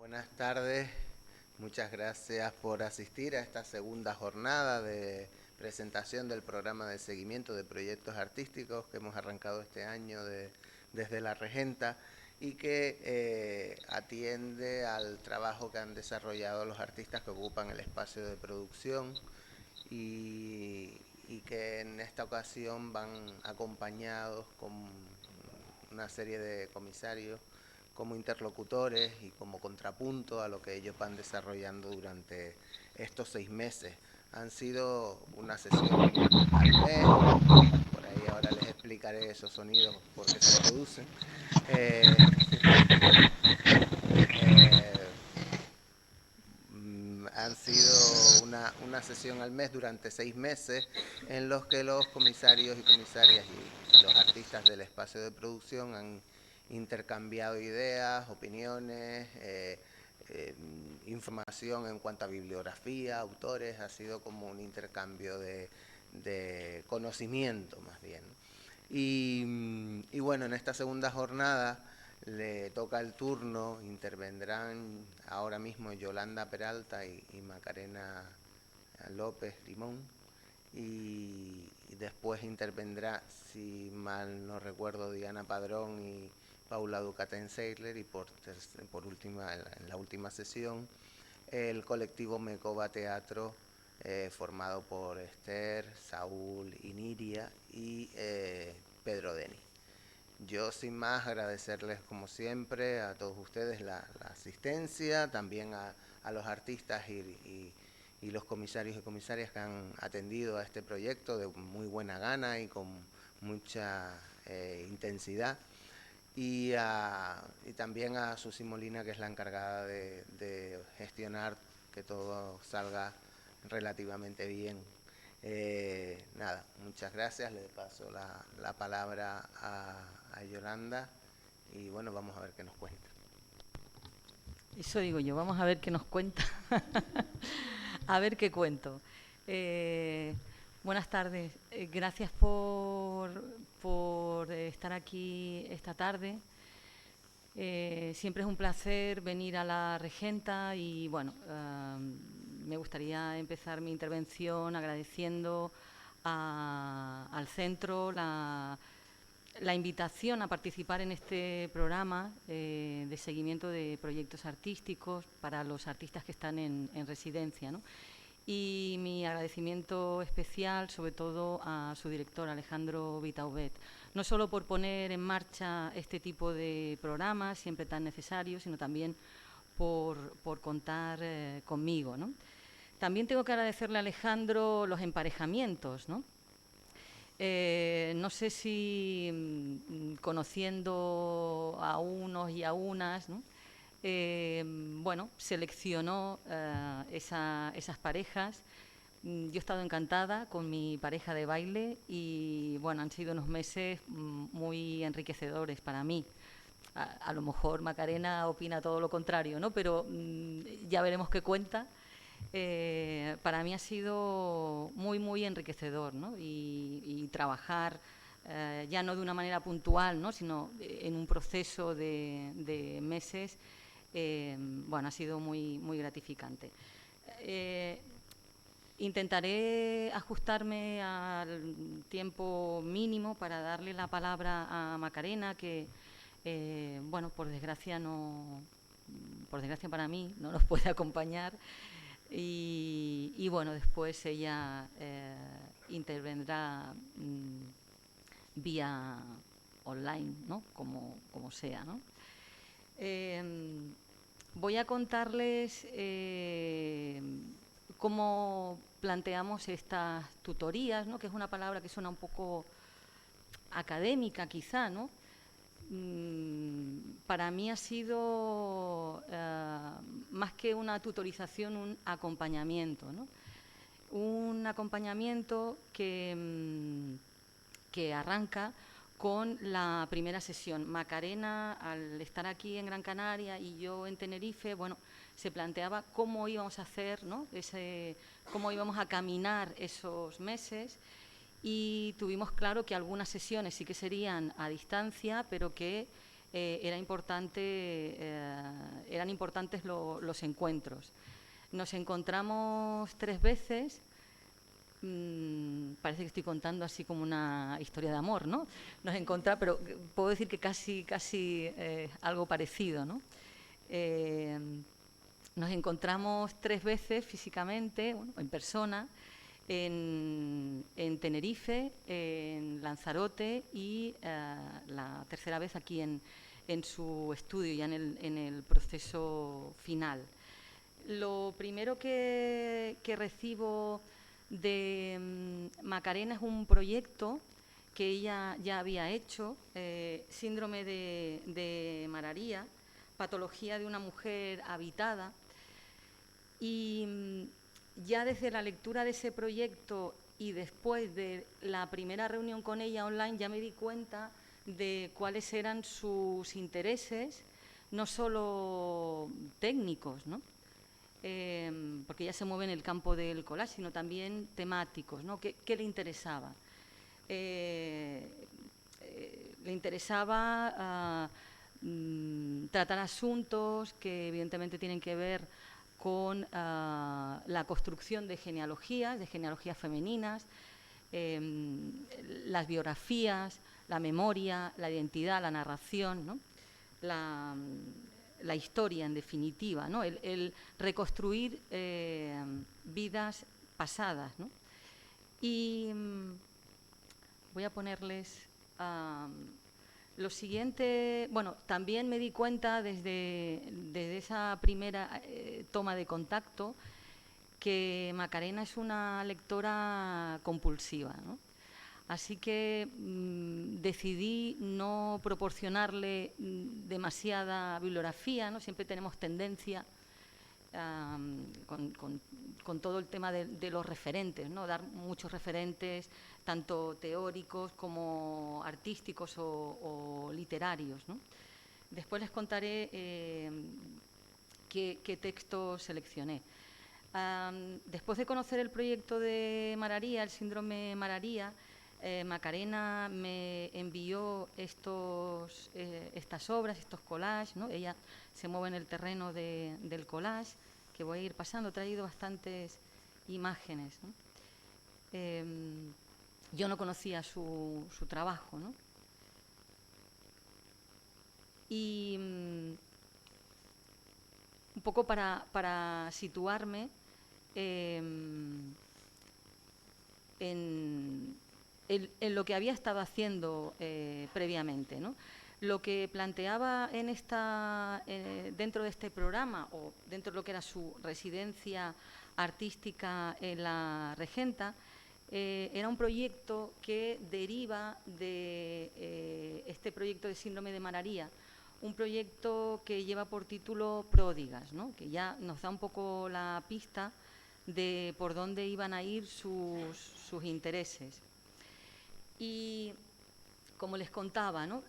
Buenas tardes, muchas gracias por asistir a esta segunda jornada de presentación del programa de seguimiento de proyectos artísticos que hemos arrancado este año desde la Regenta y que atiende al trabajo que han desarrollado los artistas que ocupan el espacio de producción y que en esta ocasión van acompañados con una serie de comisarios como interlocutores y como contrapunto a lo que ellos van desarrollando durante estos 6 meses. Han sido una sesión al mes, por ahí ahora les explicaré esos sonidos porque se producen. Eh, eh, Han sido una sesión al mes durante 6 meses en los que los comisarios y comisarias y los artistas del espacio de producción han intercambiado ideas, opiniones, información en cuanto a bibliografía, autores. Ha sido como un intercambio de conocimiento más bien. Y bueno, en esta segunda jornada le toca el turno, intervendrán ahora mismo Yolanda Peralta y Macarena López Limón, y después intervendrá, si mal no recuerdo, Diana Padrón y Paula Ducaten-Seidler, y por última, en la última sesión, el colectivo Mecoba Teatro, formado por Esther, Saúl y Niria y Pedro Denis. Yo sin más agradecerles como siempre a todos ustedes la asistencia, también a los artistas y los comisarios y comisarias que han atendido a este proyecto de muy buena gana y con mucha intensidad. Y también a Susi Molina, que es la encargada de gestionar que todo salga relativamente bien. Nada, muchas gracias, le paso la palabra a Yolanda y bueno, vamos a ver qué nos cuenta. Eso digo yo, vamos a ver qué nos cuenta. A ver qué cuento. Eh, Buenas tardes. Gracias por estar aquí esta tarde. Siempre es un placer venir a la Regenta y bueno, me gustaría empezar mi intervención agradeciendo al centro la invitación a participar en este programa de seguimiento de proyectos artísticos para los artistas que están en residencia, ¿no? Y mi agradecimiento especial, sobre todo, a su director, Alejandro Vitauvet, no solo por poner en marcha este tipo de programas, siempre tan necesarios, sino también por contar conmigo, ¿no? También tengo que agradecerle a Alejandro los emparejamientos, ¿no? No sé si conociendo a unos y a unas, ¿no? Bueno, seleccionó esas parejas. Yo he estado encantada con mi pareja de baile y bueno, han sido unos meses muy enriquecedores para mí. A lo mejor Macarena opina todo lo contrario, ¿no? Pero ya veremos qué cuenta. Para mí ha sido muy, muy enriquecedor, ¿no? Y trabajar ya no de una manera puntual, ¿no? Sino en un proceso de meses, bueno, ha sido muy, muy gratificante. Eh, Intentaré ajustarme al tiempo mínimo para darle la palabra a Macarena, que, bueno, por desgracia para mí, no nos puede acompañar. Y bueno, después ella intervendrá vía online, ¿no? Como sea, ¿no? Eh, Voy a contarles cómo planteamos estas tutorías, ¿no? Que es una palabra que suena un poco académica quizá, ¿no? Para mí ha sido más que una tutorización, un acompañamiento, ¿no? Un acompañamiento que arranca con la primera sesión. Macarena, al estar aquí en Gran Canaria y yo en Tenerife, bueno, se planteaba cómo íbamos a hacer, ¿no? Cómo íbamos a caminar esos meses, y tuvimos claro que algunas sesiones sí que serían a distancia, pero que eran importantes los encuentros. Nos encontramos 3 veces. Parece que estoy contando así como una historia de amor, ¿no? Pero puedo decir que casi algo parecido, ¿no? Nos encontramos 3 veces físicamente, bueno, en persona, en Tenerife, en Lanzarote y la tercera vez aquí en su estudio, ya en el proceso final. Lo primero que recibo de Macarena es un proyecto que ella ya había hecho, síndrome de Mararía, patología de una mujer habitada, y ya desde la lectura de ese proyecto y después de la primera reunión con ella online ya me di cuenta de cuáles eran sus intereses, no solo técnicos, ¿no? Porque ella se mueve en el campo del collage, sino también temáticos, ¿no? ¿Qué le interesaba? Le interesaba tratar asuntos que evidentemente tienen que ver con la construcción de genealogías femeninas, las biografías, la memoria, la identidad, la narración, ¿no? La historia, en definitiva, ¿no? El reconstruir vidas pasadas, ¿no? Y voy a ponerles lo siguiente. Bueno, también me di cuenta desde esa primera toma de contacto que Macarena es una lectora compulsiva, ¿no? Así que decidí no proporcionarle demasiada bibliografía, ¿no? Siempre tenemos tendencia con todo el tema de los referentes, ¿no? Dar muchos referentes, tanto teóricos como artísticos o literarios, ¿no? Después les contaré qué textos seleccioné. Después de conocer el proyecto de Mararía, el síndrome Mararía, Macarena me envió estas obras, estos collages, ¿no? Ella se mueve en el terreno del collage, que voy a ir pasando. He traído bastantes imágenes, ¿no? Yo no conocía su trabajo, ¿no? Y un poco para situarme en lo que había estado haciendo previamente, ¿no? Lo que planteaba dentro de este programa, o dentro de lo que era su residencia artística en la Regenta, era un proyecto que deriva de este proyecto de síndrome de Mararía, un proyecto que lleva por título Pródigas, ¿no? Que ya nos da un poco la pista de por dónde iban a ir sus intereses. Y como les contaba, ¿no?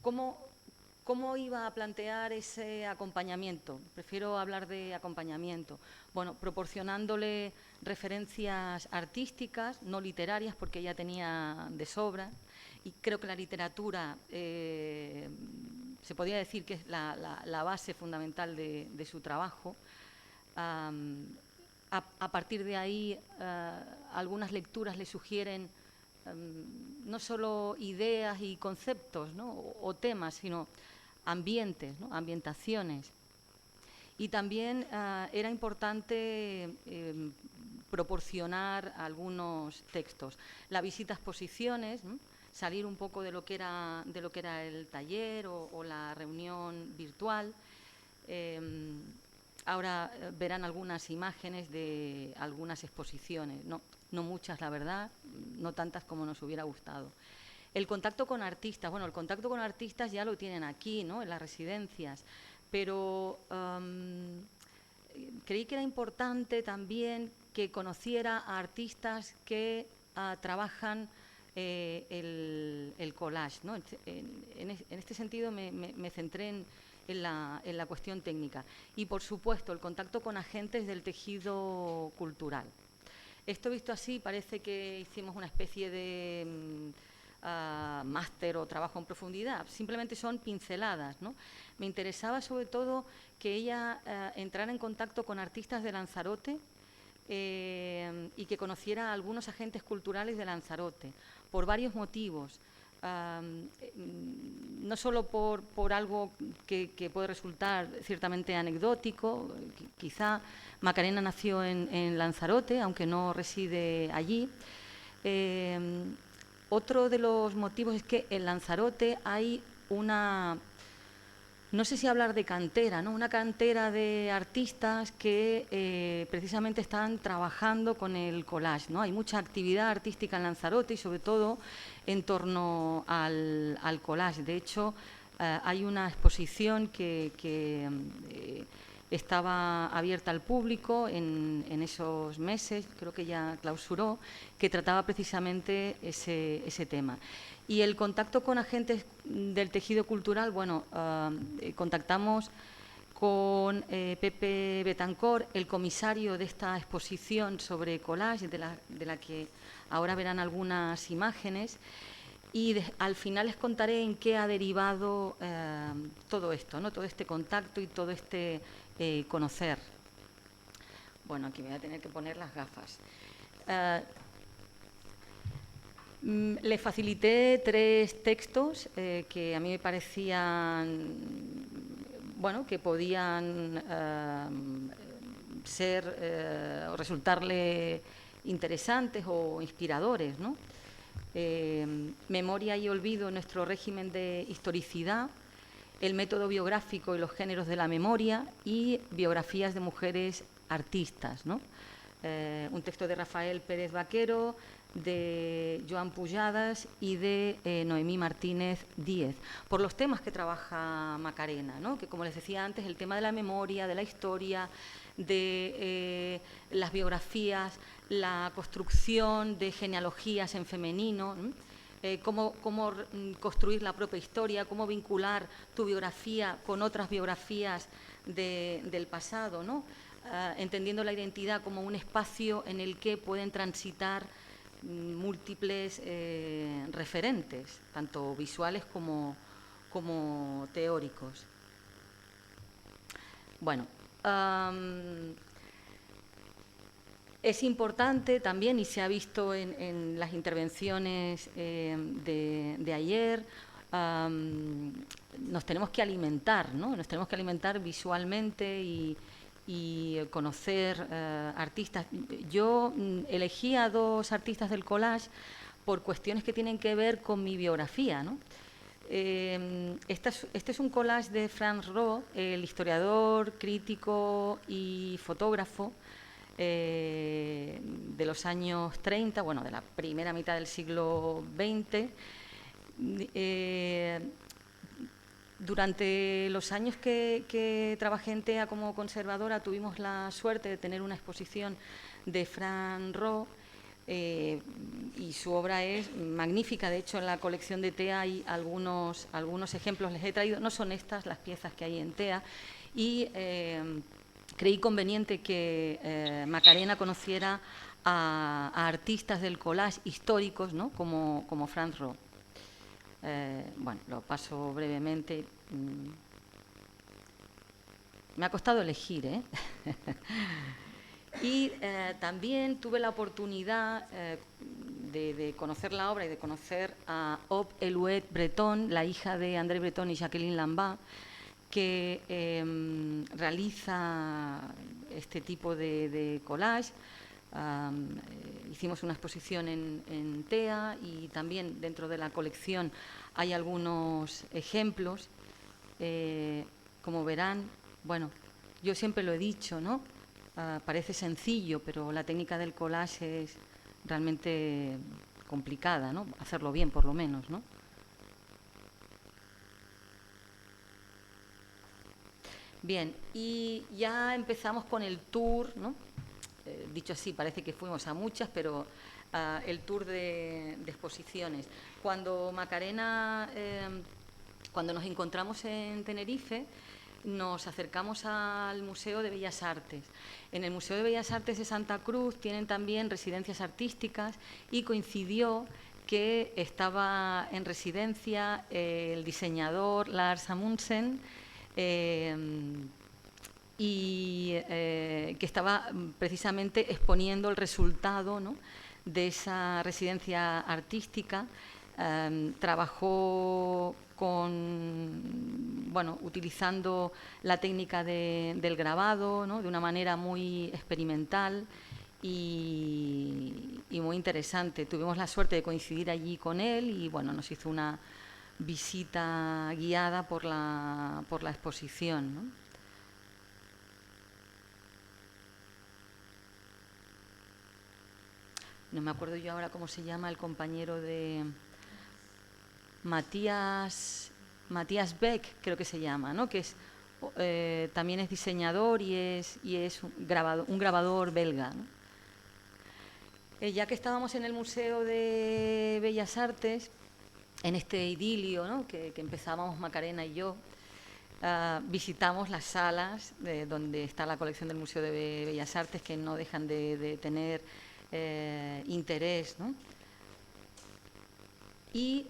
¿Cómo iba a plantear ese acompañamiento? Prefiero hablar de acompañamiento. Bueno, proporcionándole referencias artísticas, no literarias, porque ella tenía de sobra, y creo que la literatura se podría decir que es la base fundamental de su trabajo. A partir de ahí, algunas lecturas le sugieren no solo ideas y conceptos, ¿no? o temas, sino ambientes, ¿no? Ambientaciones. Y también era importante proporcionar algunos textos. La visita a exposiciones, ¿no? Salir un poco de lo que era el taller o la reunión virtual. Ahora verán algunas imágenes de algunas exposiciones, no muchas, la verdad, no tantas como nos hubiera gustado. El contacto con artistas, bueno, el contacto con artistas ya lo tienen aquí, ¿no? En las residencias, pero creí que era importante también que conociera a artistas que trabajan el collage, ¿no? En este sentido me centré en la cuestión técnica. Y, por supuesto, el contacto con agentes del tejido cultural. Esto visto así, parece que hicimos una especie de máster o trabajo en profundidad, simplemente son pinceladas, ¿no? Me interesaba sobre todo que ella entrara en contacto con artistas de Lanzarote y que conociera a algunos agentes culturales de Lanzarote, por varios motivos. No solo por algo que puede resultar ciertamente anecdótico, quizá Macarena nació en Lanzarote, aunque no reside allí. Otro de los motivos es que en Lanzarote hay una, no sé si hablar de cantera, ¿no? Una cantera de artistas que precisamente están trabajando con el collage, ¿no? Hay mucha actividad artística en Lanzarote y sobre todo en torno al collage. De hecho, hay una exposición que estaba abierta al público en esos meses, creo que ya clausuró, que trataba precisamente ese tema. Y el contacto con agentes del tejido cultural, bueno, contactamos con Pepe Betancor, el comisario de esta exposición sobre collage, de la que ahora verán algunas imágenes, y al final les contaré en qué ha derivado todo esto, ¿no? Todo este contacto y todo este conocer. Bueno, aquí me voy a tener que poner las gafas. Le facilité 3 textos que a mí me parecían, bueno, que podían ser o resultarle interesantes o inspiradores, ¿no? Memoria y olvido en nuestro régimen de historicidad, el método biográfico y los géneros de la memoria y biografías de mujeres artistas, ¿no? Un texto de Rafael Pérez Vaquero, de Joan Pujadas y de Noemí Martínez Díez, por los temas que trabaja Macarena, ¿no? Que, como les decía antes, el tema de la memoria, de la historia, de las biografías, la construcción de genealogías en femenino, cómo construir la propia historia, cómo vincular tu biografía con otras biografías del pasado, ¿no? Entendiendo la identidad como un espacio en el que pueden transitar múltiples referentes, tanto visuales como teóricos. Bueno, es importante también, y se ha visto en las intervenciones de ayer, nos tenemos que alimentar, ¿no? Nos tenemos que alimentar visualmente y conocer artistas. Yo elegí a 2 artistas del collage por cuestiones que tienen que ver con mi biografía, ¿no? Este es un collage de Franz Roh, el historiador, crítico y fotógrafo de los años 30, bueno, de la primera mitad del siglo XX. Durante los años que trabajé en TEA como conservadora tuvimos la suerte de tener una exposición de Franz Roh y su obra es magnífica. De hecho, en la colección de TEA hay algunos ejemplos, les he traído, no son estas las piezas que hay en TEA, y creí conveniente que Macarena conociera a artistas del collage históricos, ¿no? como Franz Roh. Bueno, lo paso brevemente. Me ha costado elegir, ¿eh? Y también tuve la oportunidad de conocer la obra y de conocer a Aube Elouet Breton, la hija de André Breton y Jacqueline Lambert, que realiza este tipo de collage. Hicimos una exposición en TEA y también dentro de la colección hay algunos ejemplos. Como verán, bueno, yo siempre lo he dicho, ¿no? Parece sencillo, pero la técnica del collage es realmente complicada, ¿no? Hacerlo bien, por lo menos, ¿no? Bien, y ya empezamos con el tour, ¿no? Dicho así, parece que fuimos a muchas, pero el tour de exposiciones. Cuando Macarena, cuando nos encontramos en Tenerife, nos acercamos al Museo de Bellas Artes. En el Museo de Bellas Artes de Santa Cruz tienen también residencias artísticas y coincidió que estaba en residencia el diseñador Lars Amundsen, y que estaba precisamente exponiendo el resultado, ¿no?, de esa residencia artística. Trabajó utilizando la técnica del grabado, ¿no?, de una manera muy experimental y muy interesante. Tuvimos la suerte de coincidir allí con él y bueno, nos hizo una visita guiada por la exposición, ¿no? No me acuerdo yo ahora cómo se llama el compañero de Matías Beck, creo que se llama, ¿no?, que es, también es diseñador y es un grabador belga, ¿no? Ya que estábamos en el Museo de Bellas Artes, en este idilio, ¿no?, que empezábamos Macarena y yo, visitamos las salas donde está la colección del Museo de Bellas Artes, que no dejan de tener interés, ¿no? Y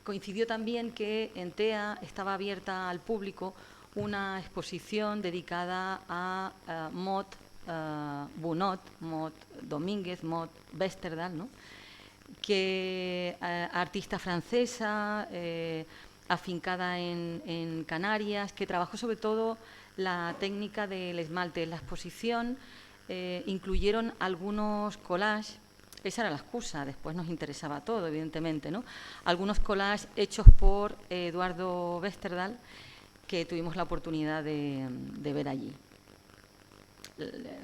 coincidió también que en TEA estaba abierta al público una exposición dedicada a Maud Bunot, Maud Domínguez, Maud Westerdal, ¿no?, que artista francesa, afincada en Canarias, que trabajó sobre todo la técnica del esmalte. En la exposición incluyeron algunos collages. Esa era la excusa, después nos interesaba todo, evidentemente, ¿no? Algunos collages hechos por Eduardo Westerdal, que tuvimos la oportunidad de ver allí.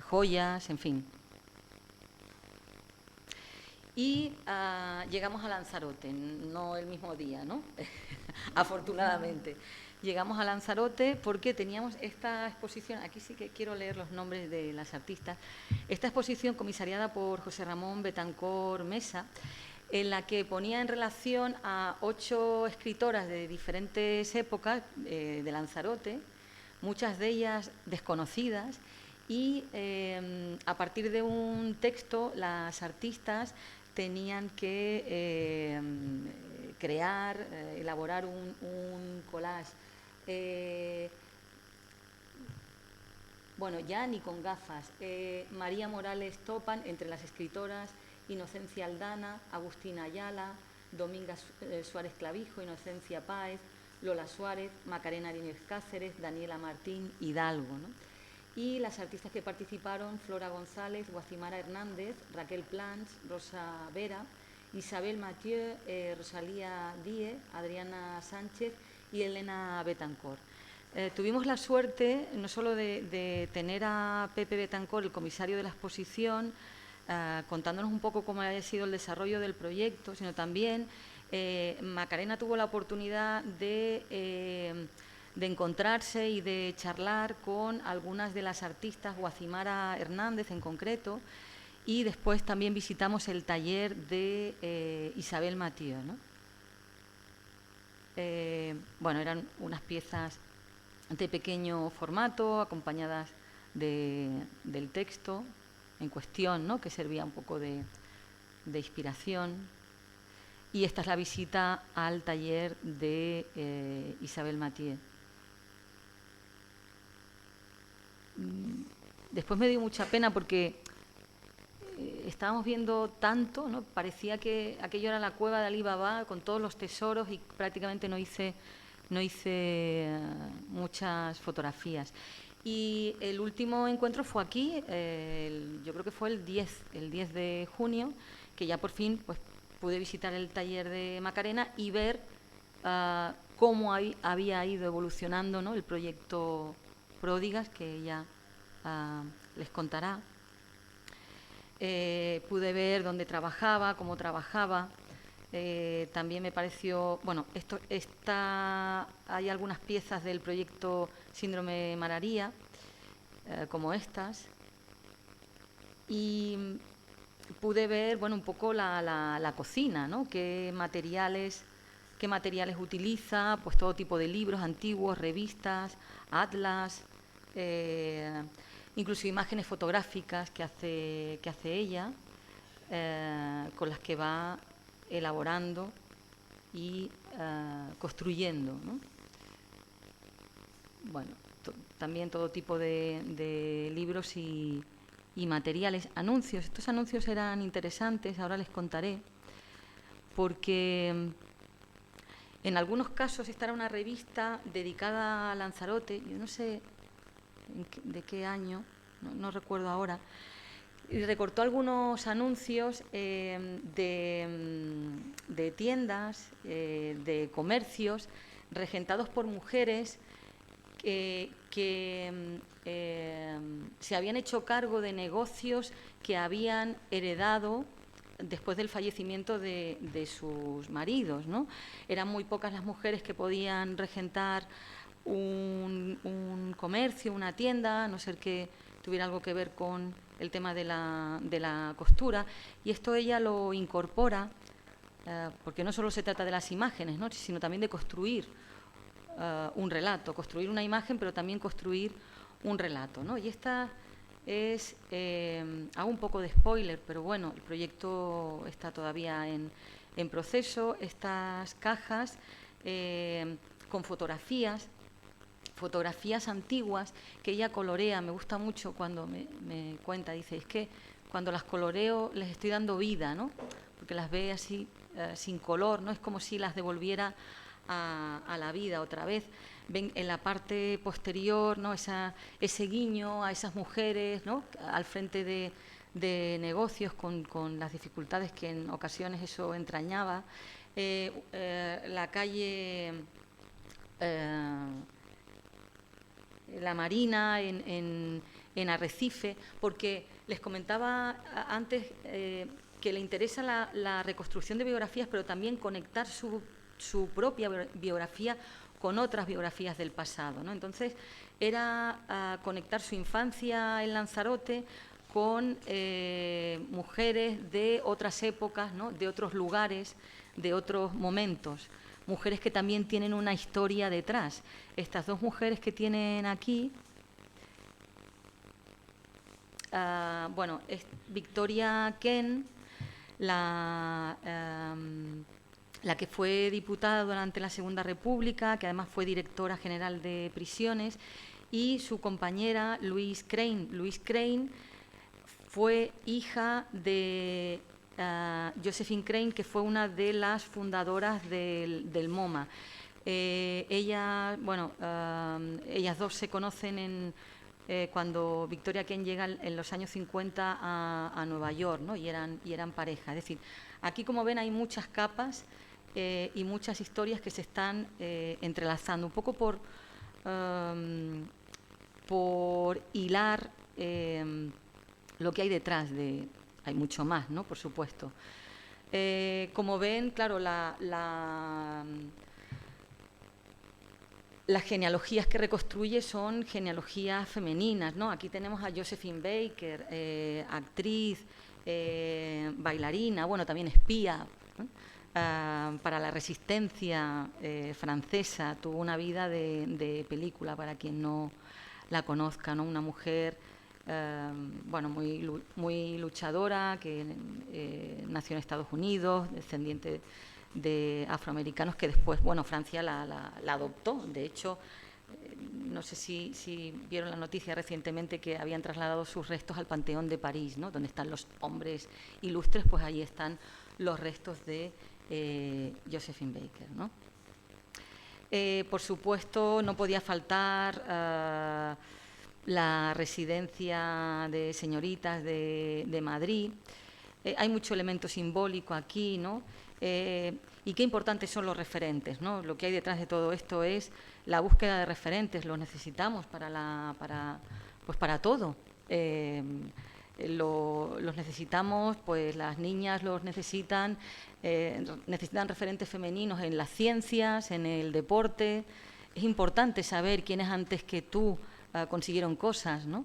Joyas, en fin. Y llegamos a Lanzarote, no el mismo día, ¿no? Afortunadamente. Llegamos a Lanzarote porque teníamos esta exposición, aquí sí que quiero leer los nombres de las artistas, esta exposición comisariada por José Ramón Betancor Mesa, en la que ponía en relación a 8 escritoras de diferentes épocas de Lanzarote, muchas de ellas desconocidas, y a partir de un texto las artistas tenían que crear, elaborar un collage. Ya ni con gafas. María Morales Topan, entre las escritoras, Inocencia Aldana, Agustina Ayala, Dominga Suárez Clavijo, Inocencia Páez, Lola Suárez, Macarena Aríñez Cáceres, Daniela Martín, Hidalgo, ¿no? Y las artistas que participaron: Flora González, Guacimara Hernández, Raquel Plans, Rosa Vera, Isabel Mathieu, Rosalía Díez, Adriana Sánchez y Elena Betancor. Tuvimos la suerte no solo de tener a Pepe Betancor, el comisario de la exposición, contándonos un poco cómo había sido el desarrollo del proyecto, sino también Macarena tuvo la oportunidad de encontrarse y de charlar con algunas de las artistas, Guacimara Hernández en concreto, y después también visitamos el taller de Isabel Mathieu, ¿no? Eran unas piezas de pequeño formato, acompañadas del texto en cuestión, ¿no?, que servía un poco de inspiración. Y esta es la visita al taller de Isabel Mathieu. Después me dio mucha pena porque estábamos viendo tanto, ¿no? Parecía que aquello era la cueva de Alí Baba con todos los tesoros y prácticamente no hice muchas fotografías. Y el último encuentro fue aquí, yo creo que fue el 10 de junio, que ya por fin pues, pude visitar el taller de Macarena y ver cómo había ido evolucionando, ¿no?, el proyecto Pródigas, que ella les contará. Pude ver dónde trabajaba, cómo trabajaba. También me pareció, hay algunas piezas del proyecto Síndrome Mararía, como estas, y pude ver, un poco la cocina, ¿no?, qué materiales utiliza, pues todo tipo de libros antiguos, revistas, atlas, incluso imágenes fotográficas que hace ella, con las que va elaborando y construyendo, ¿no? Bueno, también todo tipo de libros y materiales. Anuncios. Estos anuncios eran interesantes, ahora les contaré, porque en algunos casos esta era una revista dedicada a Lanzarote, yo no sé de qué año, no recuerdo ahora, y recortó algunos anuncios de tiendas, de comercios, regentados por mujeres que se habían hecho cargo de negocios que habían heredado después del fallecimiento de sus maridos, ¿no? Eran muy pocas las mujeres que podían regentar un comercio, una tienda, a no ser que tuviera algo que ver con el tema de la costura, y esto ella lo incorpora, porque no solo se trata de las imágenes, ¿no?, sino también de construir un relato, construir una imagen, pero también construir un relato, ¿no? Y esta es, hago un poco de spoiler, pero bueno, el proyecto está todavía en proceso. Estas cajas con fotografías antiguas que ella colorea. Me gusta mucho cuando me cuenta, dice, es que cuando las coloreo les estoy dando vida, ¿no?, porque las ve así sin color, ¿no? Es como si las devolviera a la vida otra vez. Ven en la parte posterior, ¿no?, ese guiño a esas mujeres, ¿no?, al frente de negocios con las dificultades que en ocasiones eso entrañaba. La calle La Marina en Arrecife, porque les comentaba antes que le interesa la reconstrucción de biografías, pero también conectar su propia biografía con otras biografías del pasado, ¿no? Entonces, era conectar su infancia en Lanzarote con mujeres de otras épocas, ¿no?, de otros lugares, de otros momentos, mujeres que también tienen una historia detrás. Estas dos mujeres que tienen aquí, bueno, es Victoria Ken, la que fue diputada durante la Segunda República, que además fue directora general de prisiones, y su compañera Louise Crane. Louise Crane fue hija de Josephine Crane, que fue una de las fundadoras del MoMA. Ellas dos se conocen cuando Victoria Ken llega en los años 50 a Nueva York, ¿no?, y eran pareja. Es decir, aquí, como ven, hay muchas capas y muchas historias que se están entrelazando, un poco por hilar lo que hay detrás de... Hay mucho más, ¿no?, por supuesto. Como ven, claro, las genealogías que reconstruye son genealogías femeninas, ¿no? Aquí tenemos a Josephine Baker, actriz, bailarina, bueno, también espía, ¿no?, para la resistencia francesa. Tuvo una vida de película, para quien no la conozca, ¿no? Una mujer bueno, muy luchadora, que nació en Estados Unidos, descendiente de afroamericanos, que después, bueno, Francia la adoptó. De hecho, no sé si vieron la noticia recientemente que habían trasladado sus restos al Panteón de París, ¿no?, donde están los hombres ilustres, pues ahí están los restos de Josephine Baker, ¿no? Por supuesto, no podía faltar la residencia de señoritas de Madrid. Hay mucho elemento simbólico aquí, ¿no? Y qué importantes son los referentes, ¿no? Lo que hay detrás de todo esto es la búsqueda de referentes. Los necesitamos para todo. Los necesitamos, pues las niñas los necesitan referentes femeninos en las ciencias, en el deporte. Es importante saber quiénes antes que tú consiguieron cosas, ¿no?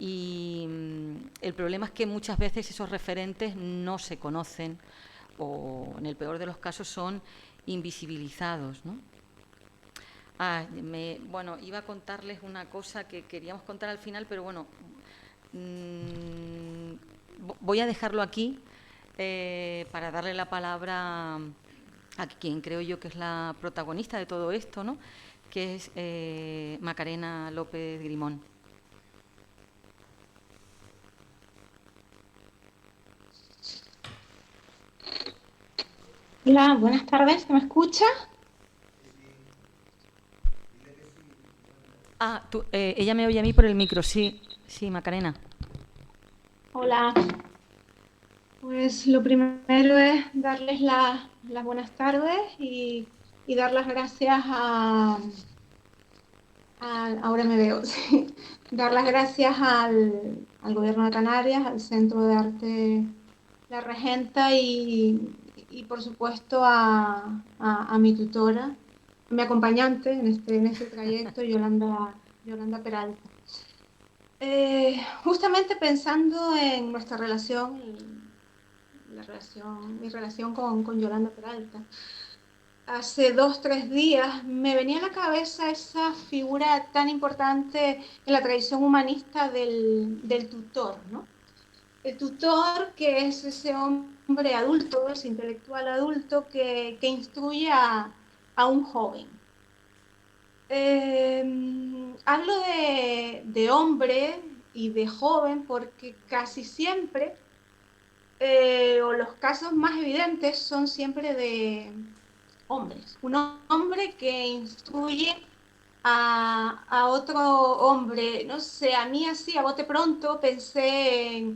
Y el problema es que muchas veces esos referentes no se conocen, o en el peor de los casos son invisibilizados, ¿no? Bueno, iba a contarles una cosa que queríamos contar al final, pero bueno, voy a dejarlo aquí. para darle la palabra a quien creo yo que es la protagonista de todo esto, ¿no? Que es Macarena López Grimón. Hola, buenas tardes, ¿se me escucha? Ella me oye a mí por el micro, sí, sí, Macarena. Hola, pues lo primero es darles las buenas tardes y dar las gracias ahora me veo, sí, dar las gracias al Gobierno de Canarias, al Centro de Arte La Regenta y por supuesto a mi tutora, mi acompañante en este trayecto, Yolanda Peralta. Justamente pensando en nuestra relación, mi relación con Yolanda Peralta, hace 2, 3 días me venía a la cabeza esa figura tan importante en la tradición humanista del tutor, ¿no? El tutor, que es ese hombre adulto, ese intelectual adulto que instruye a un joven. Hablo de hombre y de joven porque casi siempre, o los casos más evidentes son siempre de hombres. Un hombre que instruye a otro hombre. No sé, a mí así, a bote pronto, pensé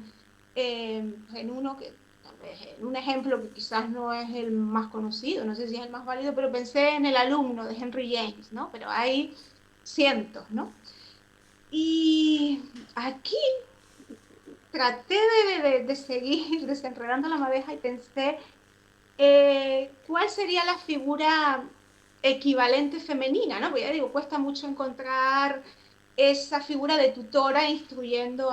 en uno que, tal vez, en un ejemplo que quizás no es el más conocido, no sé si es el más válido, pero pensé en El alumno de Henry James, ¿no? Pero hay cientos, ¿no? Y aquí traté de seguir desenredando la madeja y pensé cuál sería la figura equivalente femenina, ¿no? Porque ya digo, cuesta mucho encontrar esa figura de tutora instruyendo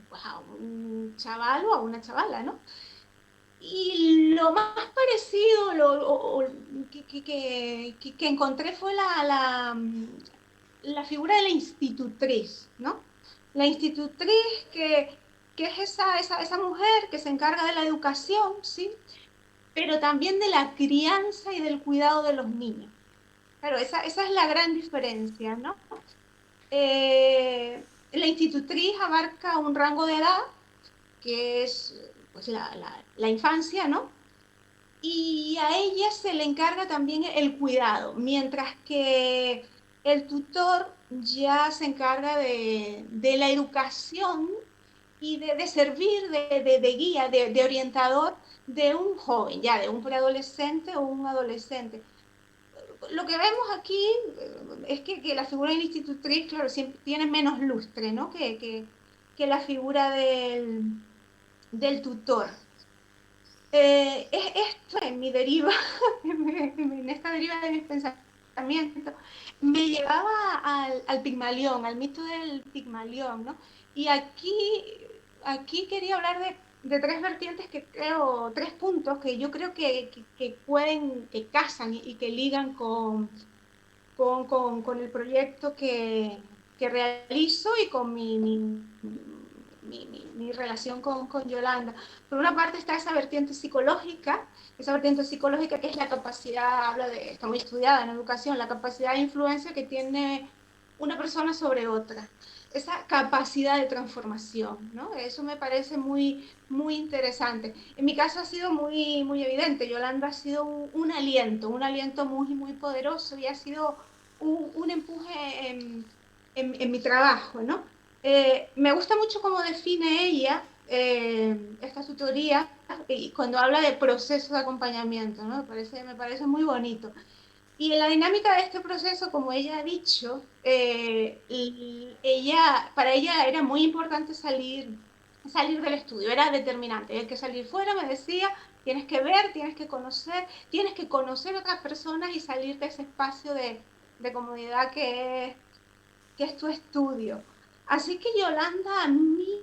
pues, a un chaval o a una chavala, ¿no? Y lo más parecido que encontré fue la figura de la institutriz, ¿no? La institutriz que es esa mujer que se encarga de la educación, ¿sí? Pero también de la crianza y del cuidado de los niños. Claro, esa es la gran diferencia, ¿no? La institutriz abarca un rango de edad que es pues, la infancia, ¿no? Y a ella se le encarga también el cuidado, mientras que el tutor ya se encarga de la educación y de servir de guía, de orientador de un joven, ya de un preadolescente o un adolescente. Lo que vemos aquí es que la figura de la institutriz, claro, siempre tiene menos lustre, ¿no? Que la figura del tutor. Esto en mi deriva, en esta deriva de mis pensamientos, me llevaba al Pigmalión, al mito del Pigmalión, ¿no? Y aquí quería hablar de tres vertientes que creo, tres puntos que yo creo que pueden, que casan y que ligan con el proyecto que realizo y con mi relación con Yolanda. Por una parte está esa vertiente psicológica que es la capacidad, está muy estudiada en educación, la capacidad de influencia que tiene una persona sobre otra, esa capacidad de transformación, ¿no? Eso me parece muy, muy interesante. En mi caso ha sido muy, muy evidente. Yolanda ha sido un aliento muy, muy poderoso y ha sido un empuje en mi trabajo, ¿no? Me gusta mucho cómo define ella esta tutoría y cuando habla de proceso de acompañamiento, ¿no? Me parece muy bonito. Y en la dinámica de este proceso, como ella ha dicho, para ella era muy importante salir del estudio, era determinante. Hay que salir fuera, me decía, tienes que ver, tienes que conocer otras personas y salir de ese espacio de comodidad que es tu estudio. Así que Yolanda a mí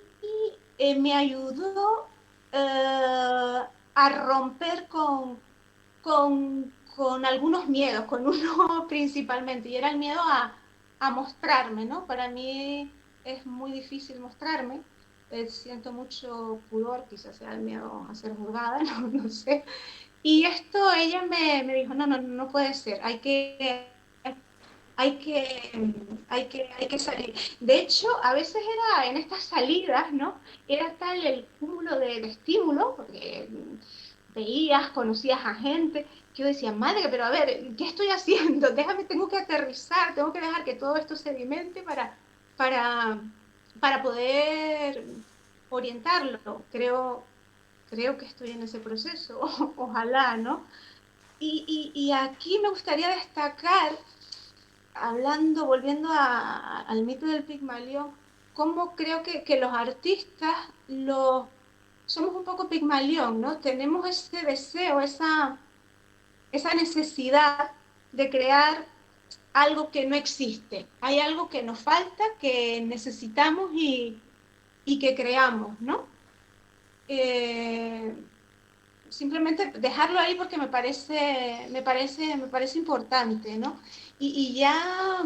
me ayudó a romper con algunos miedos, con uno principalmente, y era el miedo a mostrarme, ¿no? Para mí es muy difícil mostrarme. siento mucho pudor, quizás sea el miedo a ser juzgada, no sé. Y esto ella me dijo, no puede ser, hay que, hay que salir. De hecho, a veces era en estas salidas, ¿no? Era tal el cúmulo de estímulos, porque veías, conocías a gente, que yo decía, madre, pero a ver, ¿qué estoy haciendo? Déjame, tengo que aterrizar, tengo que dejar que todo esto sedimente para, para poder orientarlo. Creo que estoy en ese proceso, ojalá, ¿no? Y aquí me gustaría destacar, hablando, volviendo al mito del Pigmalión, cómo creo que los artistas somos un poco Pigmalión, ¿no? Tenemos ese deseo, esa necesidad de crear algo que no existe. Hay algo que nos falta, que necesitamos y que creamos, ¿no? Eh, simplemente dejarlo ahí porque me parece importante, ¿no? Y ya,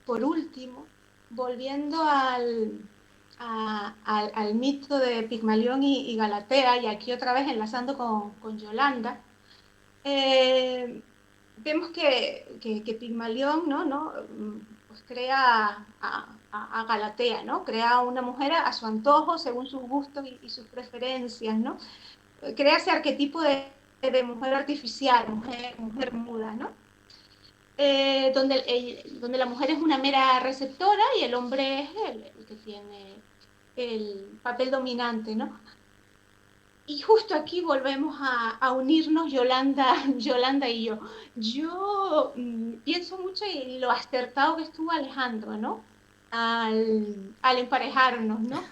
por último, volviendo al mito de Pigmalión y Galatea, y aquí otra vez enlazando con Yolanda, eh, vemos que Pigmalión, ¿no? Pues crea a Galatea, ¿no? Crea a una mujer a su antojo, según sus gustos y sus preferencias, ¿no? Crea ese arquetipo de mujer artificial, mujer muda, ¿no? Donde la mujer es una mera receptora y el hombre es el que tiene el papel dominante, ¿no? Y justo aquí volvemos a unirnos Yolanda, Yolanda y yo. Yo pienso mucho en lo acertado que estuvo Alejandro, ¿no? Al emparejarnos, ¿no?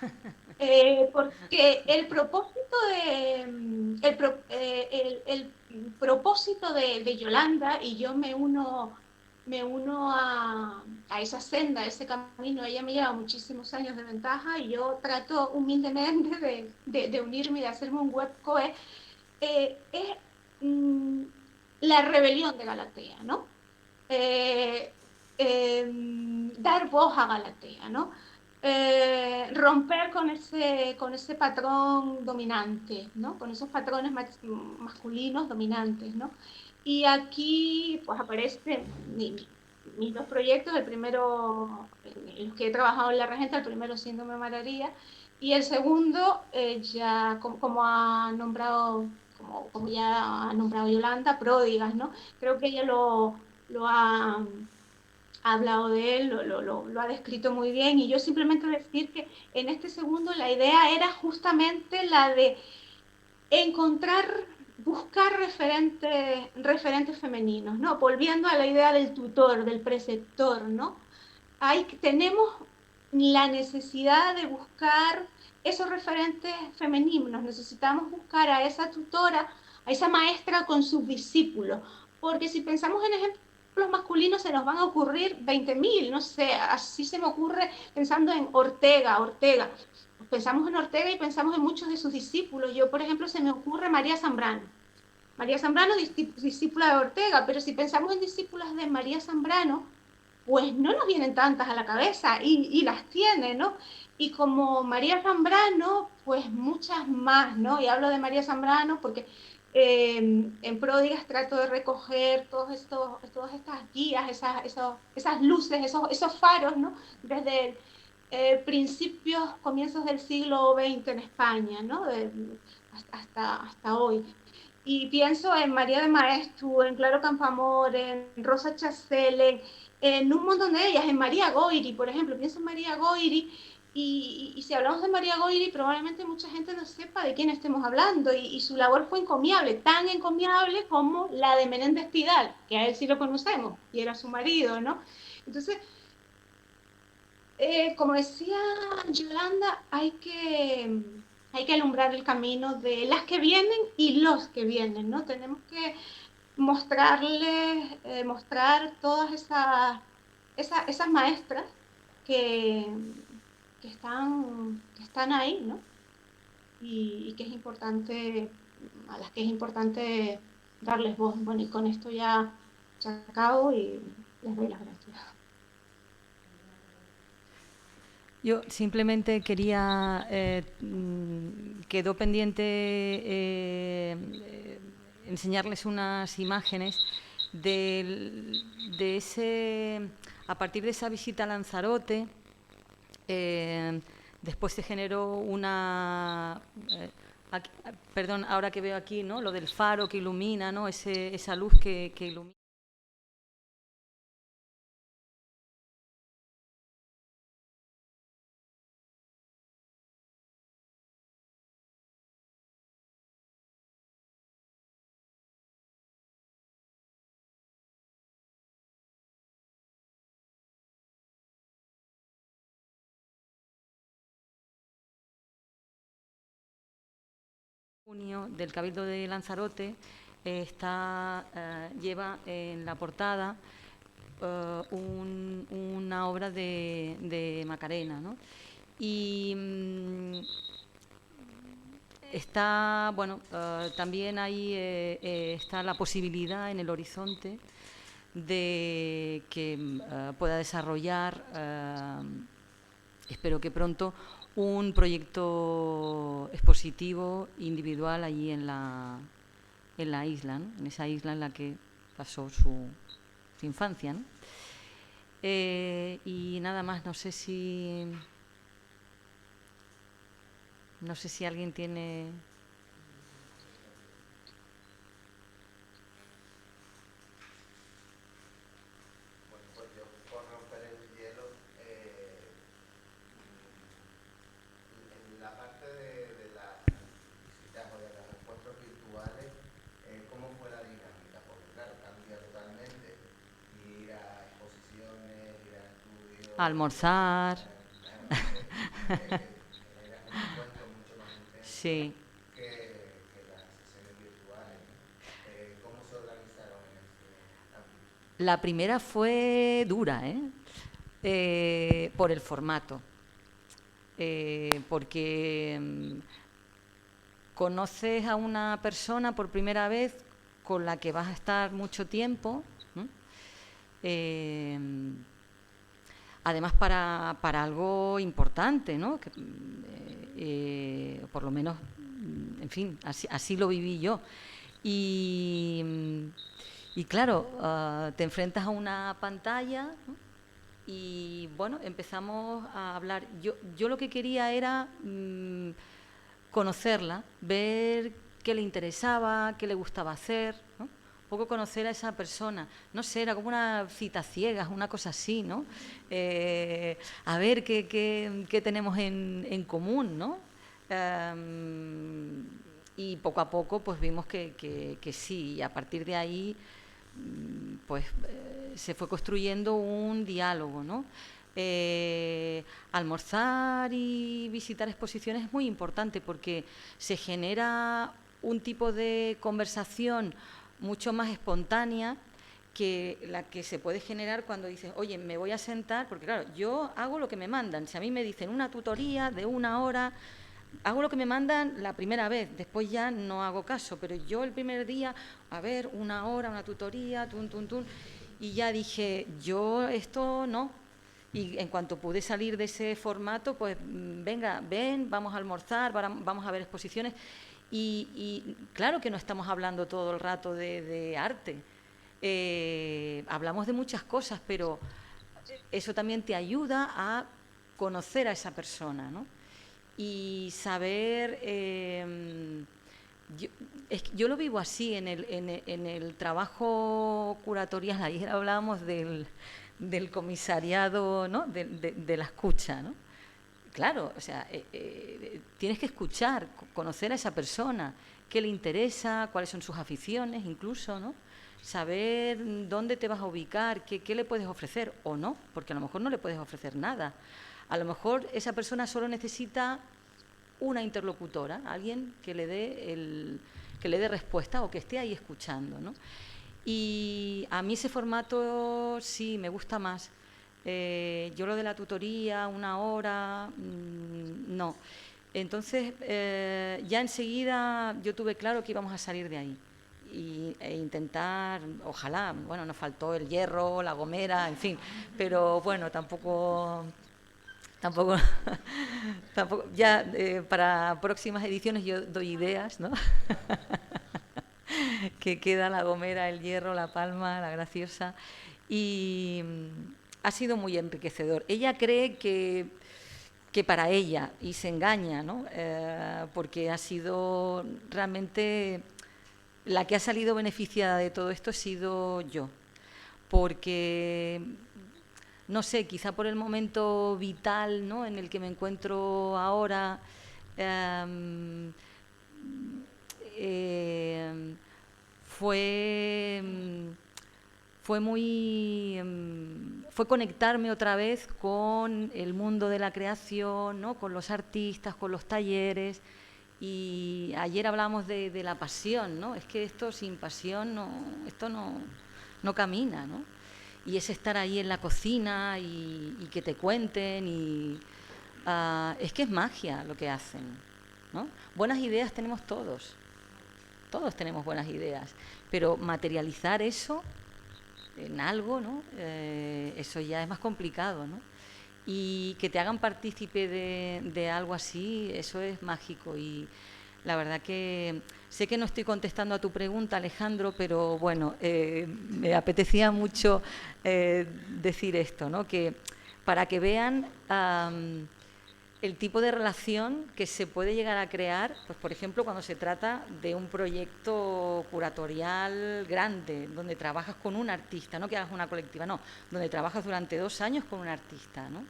Porque el propósito el propósito de Yolanda, y yo me uno a esa senda, a ese camino. Ella me lleva muchísimos años de ventaja y yo trato humildemente de unirme y de hacerme un webco, es mm, la rebelión de Galatea, ¿no? Eh, dar voz a Galatea, ¿no? Romper con ese patrón dominante, ¿no? Con esos patrones masculinos dominantes, ¿no? Y aquí pues aparecen mis dos proyectos, el primero en los que he trabajado en la regenta, el primero Síndrome Mararía, y el segundo ya como ha nombrado, como ya ha nombrado Yolanda, Pródigas, ¿no? Creo que ella lo ha hablado de él, lo ha descrito muy bien, y yo simplemente decir que en este segundo la idea era justamente la de encontrar, buscar referentes femeninos, ¿no? Volviendo a la idea del tutor, del preceptor, ¿no? Tenemos la necesidad de buscar esos referentes femeninos, necesitamos buscar a esa tutora, a esa maestra con sus discípulos, porque si pensamos en ejemplos masculinos se nos van a ocurrir 20.000, no sé, así se me ocurre pensando en Ortega. Pensamos en Ortega y pensamos en muchos de sus discípulos. Yo, por ejemplo, se me ocurre María Zambrano. María Zambrano, discípula de Ortega, pero si pensamos en discípulas de María Zambrano, pues no nos vienen tantas a la cabeza y las tiene, ¿no? Y como María Zambrano, pues muchas más, ¿no? Y hablo de María Zambrano porque en Pródigas trato de recoger todas estas guías, esas luces, esos faros, ¿no? Desde principios, comienzos del siglo XX en España, ¿no? Hasta hoy. Y pienso en María de Maeztu, en Claro Campoamor, en Rosa Chacel, en un montón de ellas, en María Goiri, por ejemplo, pienso en María Goiri, y si hablamos de María Goiri, probablemente mucha gente no sepa de quién estemos hablando, y su labor fue encomiable, tan encomiable como la de Menéndez Pidal, que a él sí lo conocemos, y era su marido, ¿no? Entonces, como decía Yolanda, hay que alumbrar el camino de las que vienen y los que vienen, ¿no? Tenemos que mostrar todas esas maestras que, que están ahí, ¿no? Y que es importante, a las que es importante darles voz. Bueno, y con esto ya acabo y les doy las gracias. Yo simplemente quería, quedó pendiente enseñarles unas imágenes de ese, a partir de esa visita a Lanzarote, después se generó una, aquí, perdón, ahora que veo aquí, ¿no? Lo del faro que ilumina, ¿no? Esa luz que ilumina. Junio del Cabildo de Lanzarote lleva en la portada una obra de Macarena, ¿no? Y está, bueno, también ahí está la posibilidad en el horizonte de que pueda desarrollar, espero que pronto, un proyecto expositivo individual allí en la isla, ¿no? En esa isla en la que pasó su infancia, ¿no? Y nada más, no sé si alguien tiene... Bueno, pues yo por romper el hielo, en la parte de las visitas o de los encuentros virtuales, ¿cómo fue la dinámica? Porque claro, cambia totalmente ir a exposiciones, ir a estudios, almorzar. era un encuentro mucho más intenso Sí. que las sesiones virtuales, ¿no? ¿Cómo se organizaron en ese ámbito? La primera fue dura, por el formato. Porque conoces a una persona por primera vez con la que vas a estar mucho tiempo, ¿no? Además para algo importante, ¿no? Que, por lo menos, en fin, así lo viví yo. Y claro, te enfrentas a una pantalla, ¿no? Y bueno, empezamos a hablar. Yo lo que quería era conocerla, ver qué le interesaba, qué le gustaba hacer, ¿no? Un poco conocer a esa persona. No sé, era como una cita ciegas, una cosa así, ¿no? A ver qué tenemos en común, ¿no? Y poco a poco pues vimos que sí, y a partir de ahí pues se fue construyendo un diálogo, ¿no? Almorzar y visitar exposiciones es muy importante porque se genera un tipo de conversación mucho más espontánea que la que se puede generar cuando dices, oye, me voy a sentar, porque claro, yo hago lo que me mandan. Si a mí me dicen una tutoría de 1 hora, hago lo que me mandan la primera vez, después ya no hago caso, pero yo el primer día, a ver, 1 hora, una tutoría, y ya dije, yo esto no. Y en cuanto pude salir de ese formato, pues venga, ven, vamos a almorzar, vamos a ver exposiciones. Y claro que no estamos hablando todo el rato de arte. Hablamos de muchas cosas, pero eso también te ayuda a conocer a esa persona, ¿no? Y saber, yo lo vivo así en el trabajo curatorial. Ayer hablábamos del comisariado, ¿no? de la escucha, ¿no? Claro, o sea, tienes que escuchar, conocer a esa persona, qué le interesa, cuáles son sus aficiones incluso, ¿no? Saber dónde te vas a ubicar, qué le puedes ofrecer o no, porque a lo mejor no le puedes ofrecer nada. A lo mejor esa persona solo necesita una interlocutora, alguien que le dé respuesta o que esté ahí escuchando, ¿no? Y a mí ese formato sí me gusta más. Yo lo de la tutoría, 1 hora, no. Entonces, ya enseguida yo tuve claro que íbamos a salir de ahí e intentar, ojalá, bueno, nos faltó el hierro, la gomera, en fin, pero bueno, tampoco Tampoco, tampoco ya para próximas ediciones yo doy ideas, ¿no? Que queda La Gomera, El Hierro, La Palma, La Graciosa. Y ha sido muy enriquecedor. Ella cree que para ella, y se engaña, ¿no? Porque ha sido realmente la que ha salido beneficiada de todo esto he sido yo. Porque no sé, quizá por el momento vital, ¿no?, en el que me encuentro ahora, fue, fue conectarme otra vez con el mundo de la creación, ¿no?, con los artistas, con los talleres. Y ayer hablamos de la pasión, ¿no? Es que esto sin pasión esto no camina, ¿no? Y es estar ahí en la cocina y que te cuenten es que es magia lo que hacen, ¿no? Buenas ideas tenemos todos tenemos buenas ideas, pero materializar eso en algo, ¿no? Eso ya es más complicado, ¿no? Y que te hagan partícipe de algo así, eso es mágico. Y la verdad que sé que no estoy contestando a tu pregunta, Alejandro, pero bueno, me apetecía mucho decir esto, ¿no? Que para que vean el tipo de relación que se puede llegar a crear, pues por ejemplo, cuando se trata de un proyecto curatorial grande, donde trabajas con un artista, no que hagas una colectiva, no, donde trabajas durante 2 años con un artista, ¿no?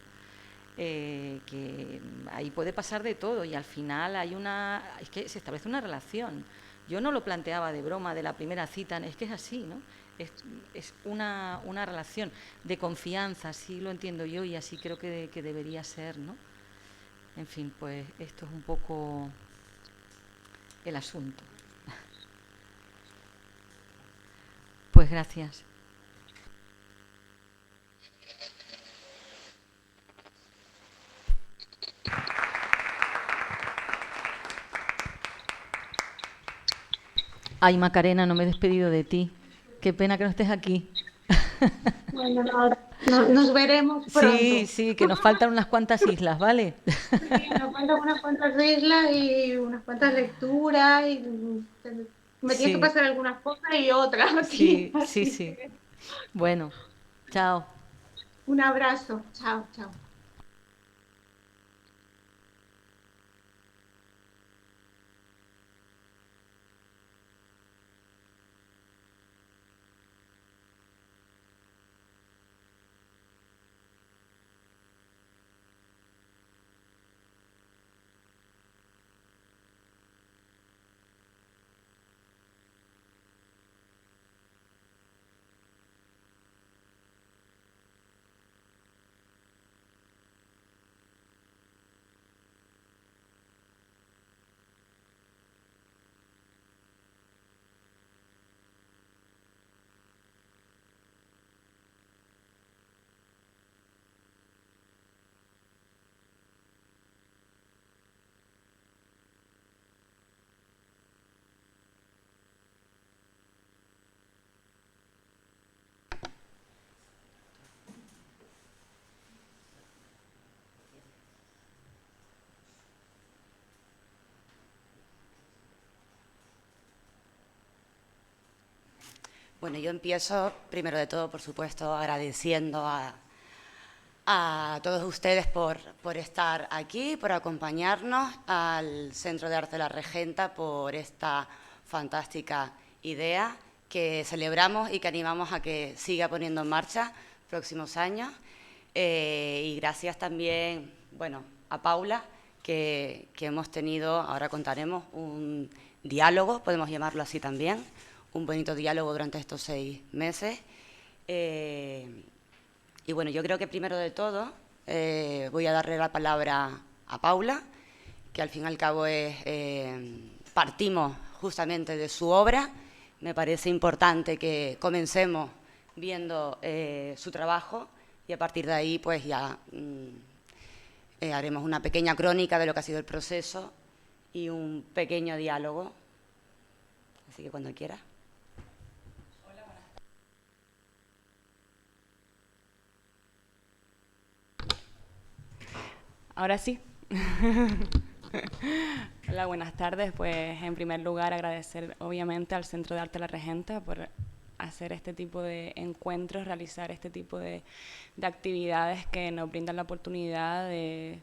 Que ahí puede pasar de todo y al final es que se establece una relación. Yo no lo planteaba de broma de la primera cita, es que es así, ¿no? Es una relación de confianza, así lo entiendo yo y así creo que debería ser, ¿no? En fin, pues esto es un poco el asunto. Pues gracias. Ay, Macarena, no me he despedido de ti. Qué pena que no estés aquí. Bueno, nos veremos pronto. Sí, sí, que nos faltan unas cuantas islas, ¿vale? Sí, nos faltan unas cuantas islas y unas cuantas lecturas y me tienes que Sí, pasar algunas cosas y otras aquí. sí, sí, Así sí. que Bueno, chao. un abrazo. Chao, chao. Bueno, yo empiezo, primero de todo, por supuesto, agradeciendo a todos ustedes por estar aquí, por acompañarnos, al Centro de Arte de la Regenta por esta fantástica idea que celebramos y que animamos a que siga poniendo en marcha próximos años. Y gracias también, bueno, a Paula, que hemos tenido, ahora contaremos, un diálogo, podemos llamarlo así también, un bonito diálogo durante estos 6 meses. Y bueno, yo creo que primero de todo voy a darle la palabra a Paula, que al fin y al cabo partimos justamente de su obra. Me parece importante que comencemos viendo su trabajo y a partir de ahí pues ya haremos una pequeña crónica de lo que ha sido el proceso y un pequeño diálogo. Así que cuando quiera. Ahora sí. Hola, buenas tardes. Pues en primer lugar agradecer obviamente al Centro de Arte La Regenta por hacer este tipo de encuentros, realizar este tipo de actividades que nos brindan la oportunidad de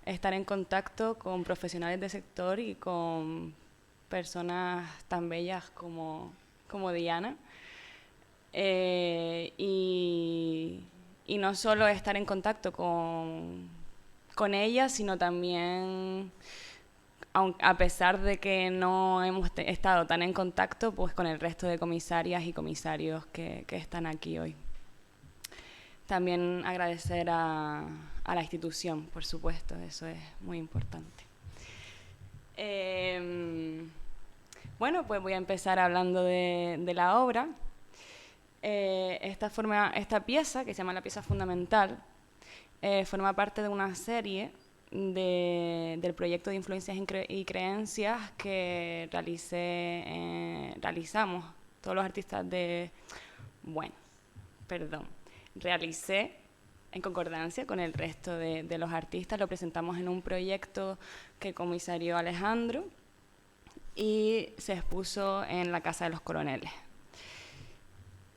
estar en contacto con profesionales del sector y con personas tan bellas como Diana. Y no solo estar en contacto con ella, sino también, a pesar de que no hemos estado tan en contacto, pues con el resto de comisarias y comisarios que están aquí hoy. También agradecer a la institución, por supuesto, eso es muy importante. Bueno, pues voy a empezar hablando de la obra. Esta pieza, que se llama La Pieza Fundamental, forma parte de una serie del proyecto de influencias y creencias que realizamos todos los artistas realicé en concordancia con el resto de los artistas. Lo presentamos en un proyecto que comisarió Alejandro y se expuso en la Casa de los Coroneles.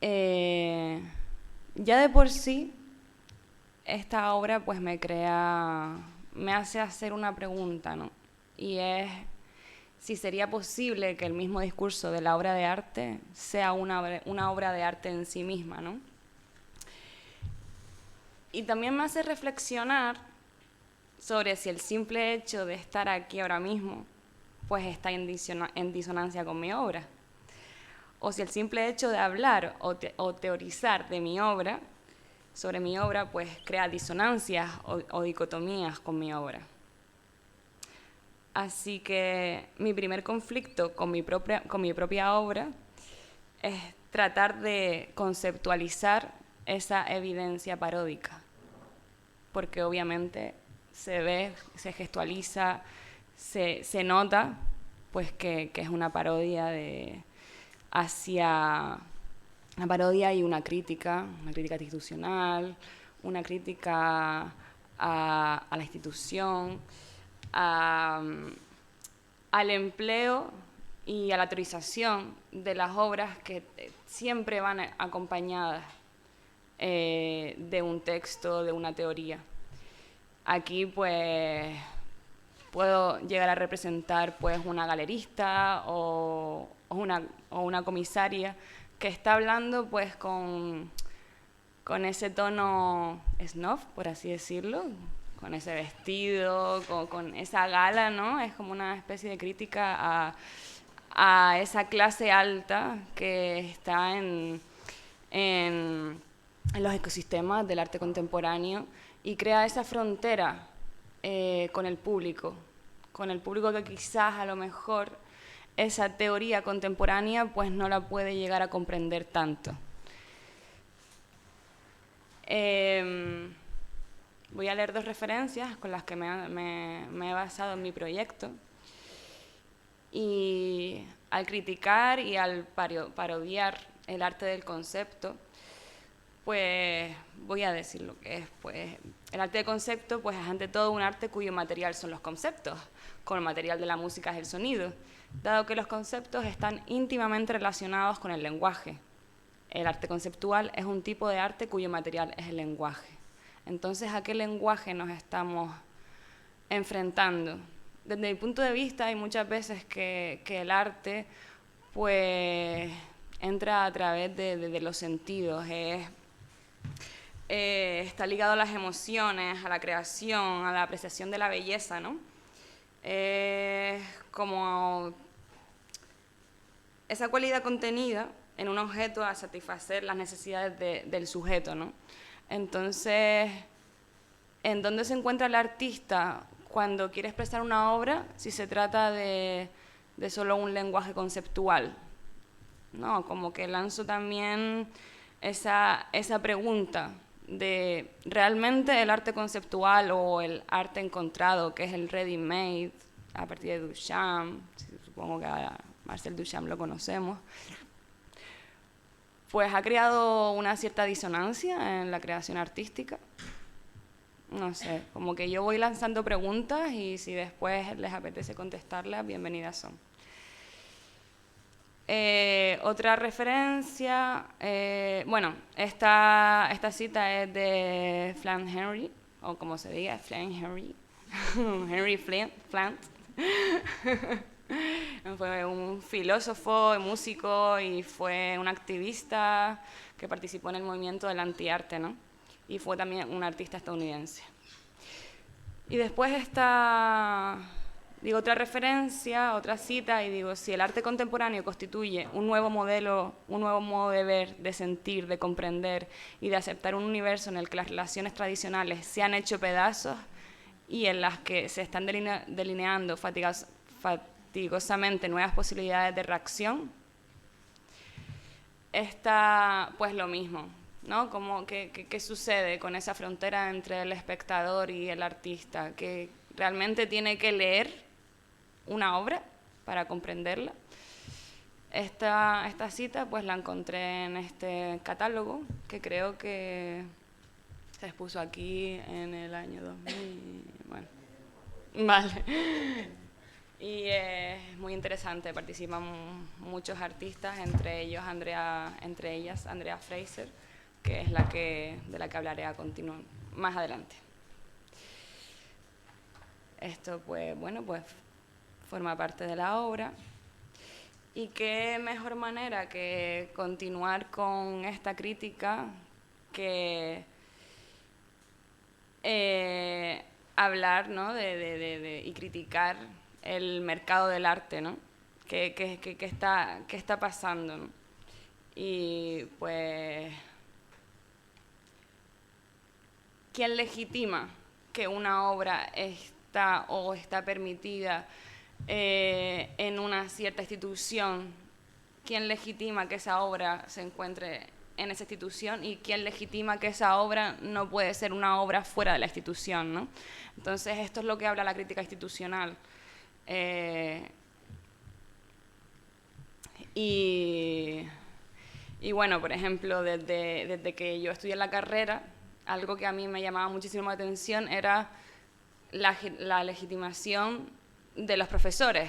Ya de por sí, esta obra pues me hace hacer una pregunta, ¿no? Y es si sería posible que el mismo discurso de la obra de arte sea una obra de arte en sí misma, ¿no? Y también me hace reflexionar sobre si el simple hecho de estar aquí ahora mismo pues está en disonancia con mi obra, o si el simple hecho de hablar o teorizar sobre mi obra, pues crea disonancias o dicotomías con mi obra. Así que mi primer conflicto con mi propia obra es tratar de conceptualizar esa evidencia paródica, porque obviamente se ve, se gestualiza, se nota pues que es una parodia hacia una parodia y una crítica institucional, una crítica a la institución, al empleo y a la teorización de las obras que siempre van acompañadas de un texto, de una teoría. Aquí pues puedo llegar a representar pues una galerista o una comisaria que está hablando pues con ese tono snob, por así decirlo, con ese vestido, con esa gala, ¿no? Es como una especie de crítica a esa clase alta que está en los ecosistemas del arte contemporáneo y crea esa frontera con el público que quizás a lo mejor esa teoría contemporánea pues no la puede llegar a comprender tanto. Voy a leer dos referencias con las que me he basado en mi proyecto, y al criticar y al parodiar el arte del concepto, pues voy a decir lo que es. Pues el arte del concepto pues es ante todo un arte cuyo material son los conceptos, como el material de la música es el sonido, dado que los conceptos están íntimamente relacionados con el lenguaje. El arte conceptual es un tipo de arte cuyo material es el lenguaje. Entonces, ¿a qué lenguaje nos estamos enfrentando? Desde mi punto de vista, hay muchas veces que el arte pues entra a través de los sentidos, está ligado a las emociones, a la creación, a la apreciación de la belleza, ¿no? Como esa cualidad contenida en un objeto a satisfacer las necesidades del sujeto, ¿no? Entonces, ¿en dónde se encuentra el artista cuando quiere expresar una obra si se trata de solo un lenguaje conceptual? ¿No? Como que lanzo también esa pregunta de ¿realmente el arte conceptual o el arte encontrado, que es el ready-made, a partir de Duchamp, supongo que a Marcel Duchamp lo conocemos, pues ha creado una cierta disonancia en la creación artística? No sé, como que yo voy lanzando preguntas y si después les apetece contestarlas, bienvenidas son. Otra referencia, bueno, esta cita es de Flann Henry, o como se diga, Flann Henry, Henry Flant. Fue un filósofo, músico y fue un activista que participó en el movimiento del antiarte, ¿no? Y fue también un artista estadounidense. Y después digo otra referencia, otra cita, y digo, si el arte contemporáneo constituye un nuevo modelo, un nuevo modo de ver, de sentir, de comprender y de aceptar un universo en el que las relaciones tradicionales se han hecho pedazos y en las que se están delineando fatigosamente nuevas posibilidades de reacción, está pues lo mismo, ¿no? Como ¿qué sucede con esa frontera entre el espectador y el artista? Que realmente tiene que leer una obra para comprenderla. Esta cita pues la encontré en este catálogo que creo que se expuso aquí en el año 2000. Bueno, vale. Y es muy interesante, participan muchos artistas, entre ellas Andrea Fraser, que es de la que hablaré a continuación más adelante. Esto pues bueno, pues forma parte de la obra. Y qué mejor manera que continuar con esta crítica que hablar, ¿no? y criticar el mercado del arte, ¿no? ¿Qué está pasando, ¿no? Y pues, ¿quién legitima que una obra está permitida en una cierta institución? ¿Quién legitima que esa obra se encuentre en esa institución? ¿Y quién legitima que esa obra no puede ser una obra fuera de la institución, ¿no? Entonces, esto es lo que habla la crítica institucional. Y bueno, por ejemplo, desde que yo estudié la carrera, algo que a mí me llamaba muchísimo la atención era la legitimación de los profesores,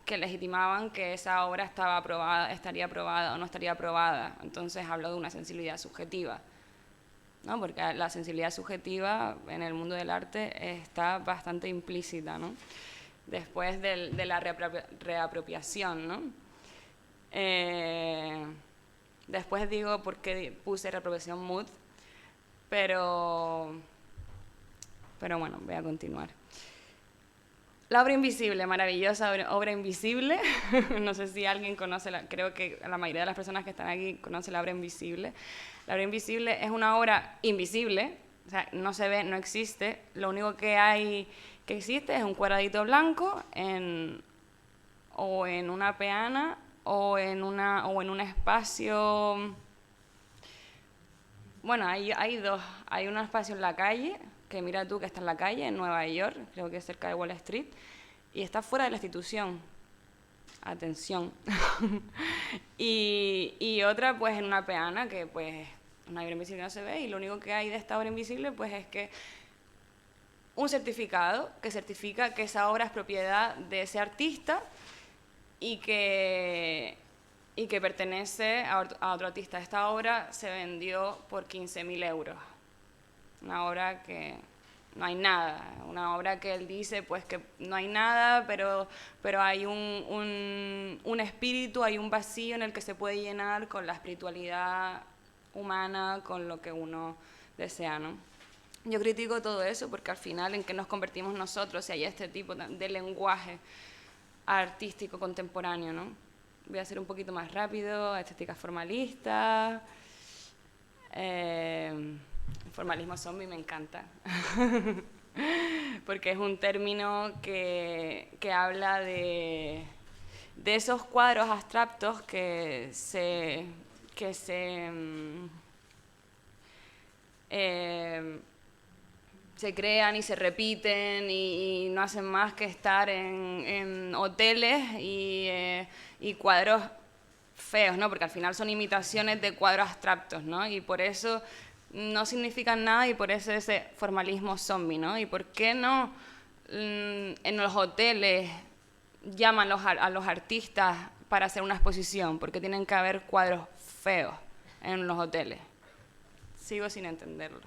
que legitimaban que esa obra estaría aprobada o no estaría aprobada. Entonces hablo de una sensibilidad subjetiva, ¿no? Porque la sensibilidad subjetiva en el mundo del arte está bastante implícita, ¿no? Después de la reapropiación, ¿no? Después digo por qué puse reapropiación mood, pero bueno, voy a continuar. La obra invisible, maravillosa obra invisible. No sé si alguien conoce, creo que la mayoría de las personas que están aquí conocen la obra invisible. La obra invisible es una obra invisible, o sea, no se ve, no existe. Lo único que existe es un cuadradito blanco o en una peana o en un espacio. Bueno, hay dos. Hay un espacio en la calle, que mira tú que está en la calle, en Nueva York, creo que es cerca de Wall Street, y está fuera de la institución. Atención. y otra pues en una peana, que pues una obra invisible no se ve, y lo único que hay de esta obra invisible pues es que un certificado que certifica que esa obra es propiedad de ese artista y que pertenece a otro artista. Esta obra se vendió por 15.000 euros. Una obra que no hay nada, una obra que él dice pues que no hay nada, pero hay un espíritu, hay un vacío en el que se puede llenar con la espiritualidad humana, con lo que uno desea, ¿no? Yo critico todo eso porque al final en qué nos convertimos nosotros si hay este tipo de lenguaje artístico contemporáneo, ¿no? Voy a hacer un poquito más rápido, estética formalista, formalismo zombie me encanta, porque es un término que habla de esos cuadros abstractos que se crean y se repiten y no hacen más que estar en hoteles y cuadros feos, ¿no? Porque al final son imitaciones de cuadros abstractos, ¿no? Y por eso no significan nada y por eso ese formalismo zombie, ¿no? ¿Y por qué no en los hoteles llaman a los artistas para hacer una exposición? Porque tienen que haber cuadros feos en los hoteles. Sigo sin entenderlo.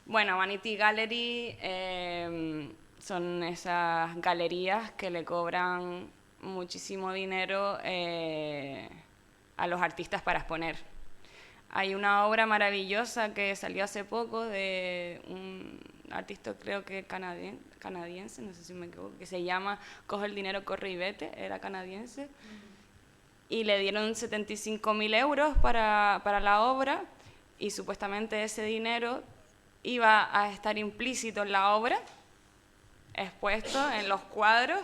Bueno, Vanity Gallery son esas galerías que le cobran muchísimo dinero a los artistas para exponer. Hay una obra maravillosa que salió hace poco de un artista, creo que canadiense, no sé si me equivoco, que se llama Coge el dinero, corre y vete, era canadiense, y le dieron 75.000 euros para la obra, y supuestamente ese dinero iba a estar implícito en la obra, expuesto en los cuadros,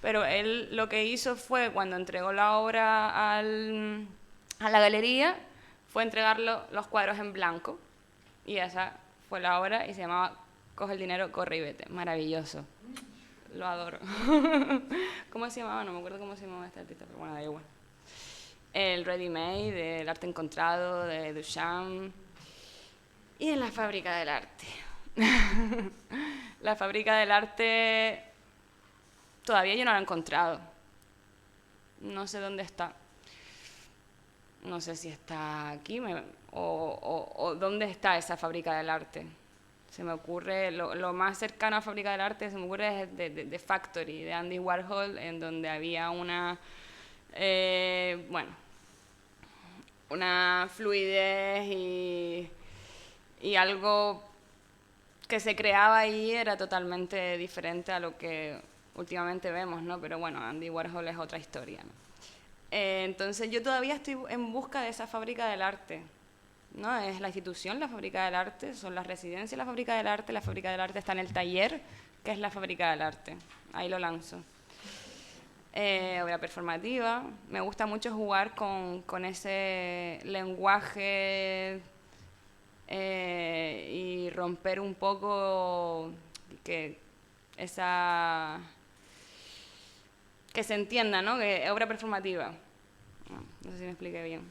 pero él lo que hizo fue, cuando entregó la obra a la galería, fue entregar los cuadros en blanco, y esa fue la obra, y se llamaba Coge el dinero, corre y vete. Maravilloso. Lo adoro. ¿Cómo se llamaba? No me acuerdo cómo se llamaba este artista, pero bueno, da igual. El Ready Made, el arte encontrado de Duchamp, y en la Fábrica del Arte. La Fábrica del Arte todavía yo no la he encontrado. No sé dónde está. No sé si está aquí o dónde está esa Fábrica del Arte. Se me ocurre, lo más cercano a Fábrica del Arte se me ocurre es de Factory, de Andy Warhol, en donde había una fluidez y algo que se creaba ahí era totalmente diferente a lo que últimamente vemos, ¿no? Pero bueno, Andy Warhol es otra historia, ¿no? Entonces yo todavía estoy en busca de esa Fábrica del Arte, ¿no? Es la institución, la Fábrica del Arte, son las residencias, la Fábrica del Arte está en el taller, que es la Fábrica del Arte, ahí lo lanzo. Obra performativa, me gusta mucho jugar con ese lenguaje y romper un poco que se entienda, ¿no? Que obra performativa. No sé si me expliqué bien.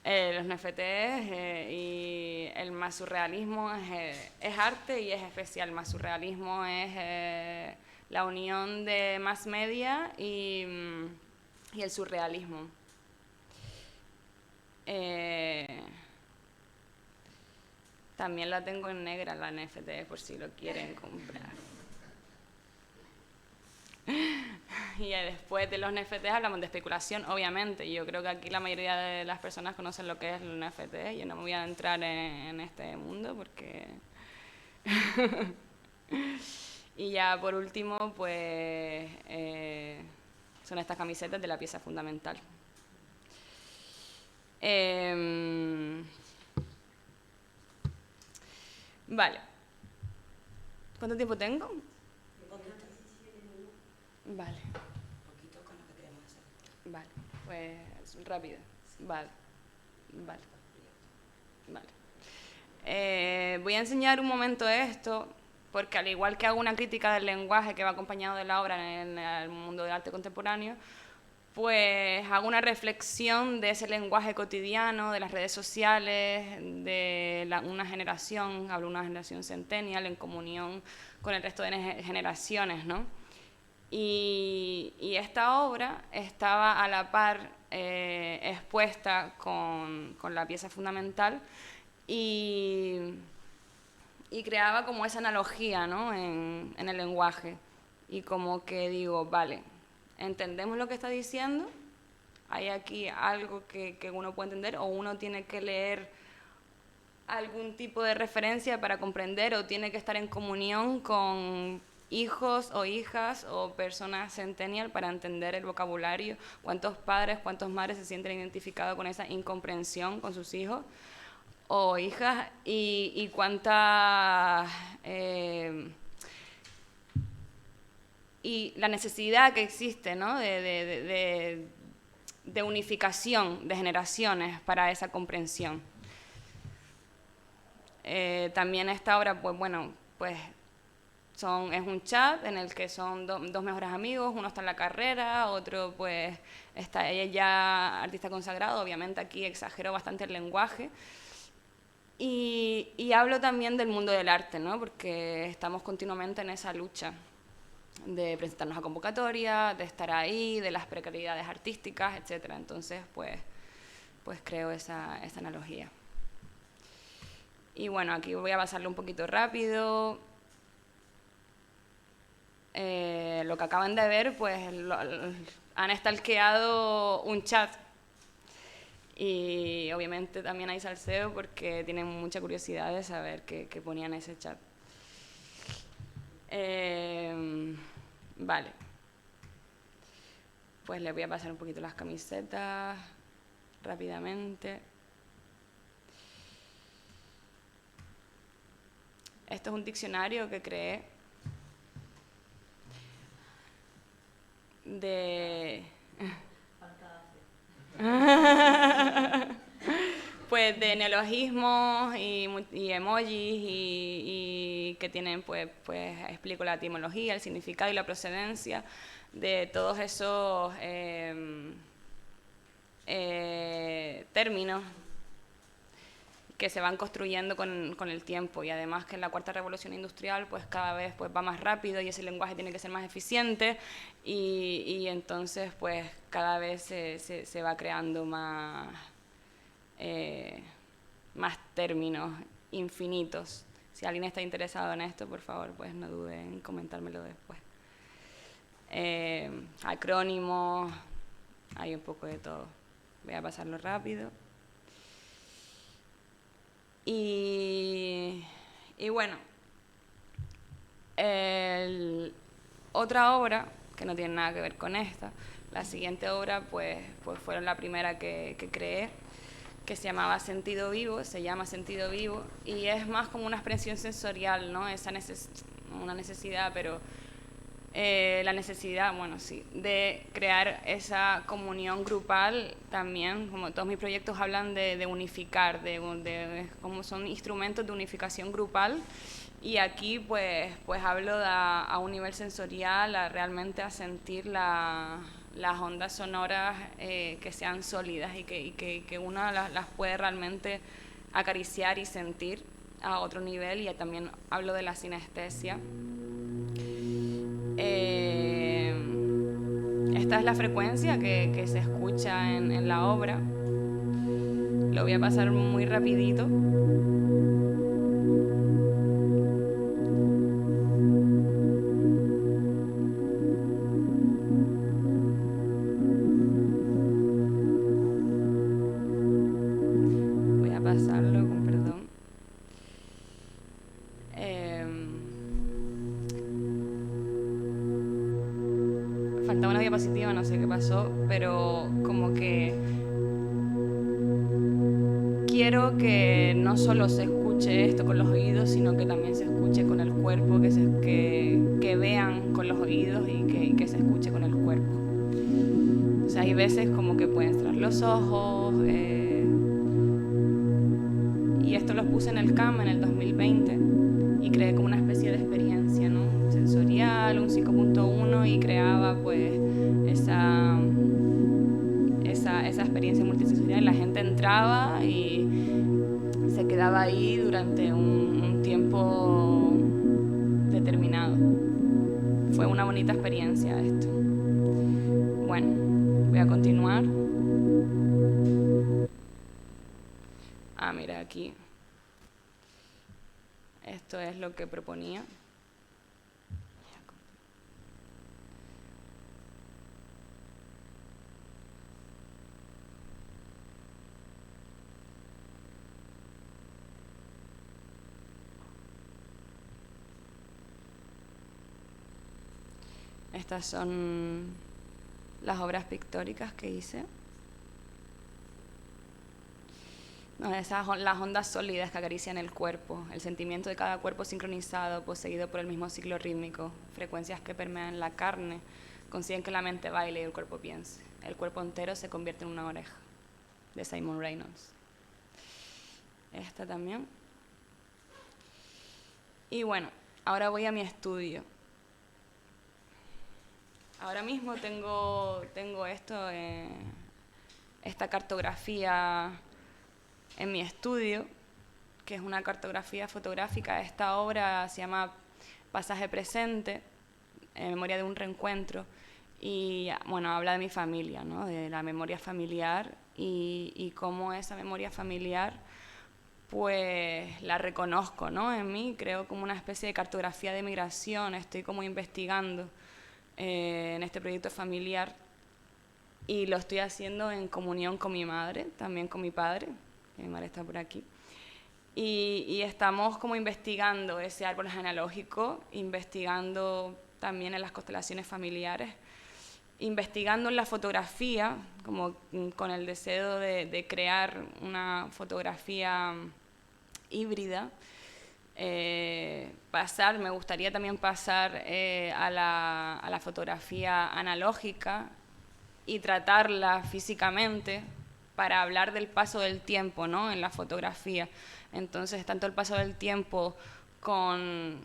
Los NFTs y el más surrealismo es arte y es especial. Más surrealismo es la unión de mass media y el surrealismo. También la tengo en negra, la NFT, por si lo quieren comprar. Y después de los NFTs hablamos de especulación, obviamente. Yo creo que aquí la mayoría de las personas conocen lo que es el NFT. Yo no me voy a entrar en este mundo porque... Y ya por último, pues son estas camisetas de la pieza fundamental. Vale. ¿Cuánto tiempo tengo? Vale. Poquito con lo que queremos hacer. Vale, pues rápido. Vale. Voy a enseñar un momento esto, porque al igual que hago una crítica del lenguaje que va acompañado de la obra en el mundo del arte contemporáneo, pues hago una reflexión de ese lenguaje cotidiano, de las redes sociales, de una generación, hablo de una generación centennial en comunión con el resto de generaciones, ¿no? Y esta obra estaba a la par expuesta con la pieza fundamental y creaba como esa analogía, ¿no? en el lenguaje. Y como que digo, vale, entendemos lo que está diciendo, hay aquí algo que uno puede entender o uno tiene que leer algún tipo de referencia para comprender o tiene que estar en comunión con hijos o hijas o personas centennial para entender el vocabulario, cuántos padres, cuántas madres se sienten identificados con esa incomprensión con sus hijos o hijas y cuántas... y la necesidad que existe, ¿no? de unificación de generaciones para esa comprensión. También esta obra, pues Es un chat en el que son dos mejores amigos, uno está en la carrera, otro pues está ella ya artista consagrado, obviamente aquí exagero bastante el lenguaje. Y hablo también del mundo del arte, ¿no? Porque estamos continuamente en esa lucha de presentarnos a convocatoria, de estar ahí, de las precariedades artísticas, etc. Entonces, pues creo esa analogía. Y bueno, aquí voy a pasarlo un poquito rápido. Lo que acaban de ver, pues han stalkeado un chat. Y obviamente también hay salseo porque tienen mucha curiosidad de saber qué ponía en ese chat. Vale. Pues les voy a pasar un poquito las camisetas rápidamente. Esto es un diccionario que creé pues de neologismos y emojis y que tienen, pues explico la etimología, el significado y la procedencia de todos esos términos que se van construyendo con el tiempo, y además que en la cuarta revolución industrial pues cada vez pues va más rápido y ese lenguaje tiene que ser más eficiente y entonces pues cada vez se va creando más términos infinitos. Si alguien está interesado en esto, por favor, pues no dude en comentármelo después. Acrónimos, hay un poco de todo. Voy a pasarlo rápido. Y bueno, otra obra, que no tiene nada que ver con esta, la siguiente obra pues fue la primera que creé, que se llama Sentido Vivo, y es más como una expresión sensorial, ¿no? Una necesidad, pero la necesidad, bueno, sí, de crear esa comunión grupal también, como todos mis proyectos hablan de unificar, como son instrumentos de unificación grupal, y aquí pues hablo a un nivel sensorial, realmente a sentir las ondas sonoras que sean sólidas y que uno las puede realmente acariciar y sentir a otro nivel, y también hablo de la sinestesia. Esta es la frecuencia que se escucha en la obra. Lo voy a pasar muy rapidito. Voy a pasarlo con perdón. Faltaba una diapositiva, no sé qué pasó, pero como que quiero que no solo se escuche esto con los oídos, sino que también se escuche con el cuerpo, que vean con los oídos y que se escuche con el cuerpo. O sea, hay veces como que pueden cerrar los ojos, y esto lo puse en el CAM en el 2020 y creé como una especie de experiencia, ¿no? Sensorial, un 5.1, y creaba pues esa experiencia multisensorial. La gente entraba y se quedaba ahí durante un tiempo determinado. Fue una bonita experiencia esto. Bueno, voy a continuar. Mira, aquí. Esto es lo que proponía. Estas son las obras pictóricas que hice. No, esas son las ondas sólidas que acarician el cuerpo, el sentimiento de cada cuerpo sincronizado, poseído por el mismo ciclo rítmico, frecuencias que permean la carne, consiguen que la mente baile y el cuerpo piense. El cuerpo entero se convierte en una oreja, de Simon Reynolds. Esta también. Y bueno, ahora voy a mi estudio. Ahora mismo tengo esto, esta cartografía en mi estudio, que es una cartografía fotográfica. Esta obra se llama Pasaje Presente, en memoria de un reencuentro, y bueno, habla de mi familia, ¿no? De la memoria familiar y cómo esa memoria familiar pues la reconozco, ¿no? En mí, creo como una especie de cartografía de migración, estoy como investigando en este proyecto familiar, y lo estoy haciendo en comunión con mi madre, también con mi padre, que mi madre está por aquí. Y estamos como investigando ese árbol genealógico, investigando también en las constelaciones familiares, investigando en la fotografía, como con el deseo de crear una fotografía híbrida. Me gustaría también pasar a la fotografía analógica y tratarla físicamente para hablar del paso del tiempo, ¿no? En la fotografía. Entonces, tanto el paso del tiempo con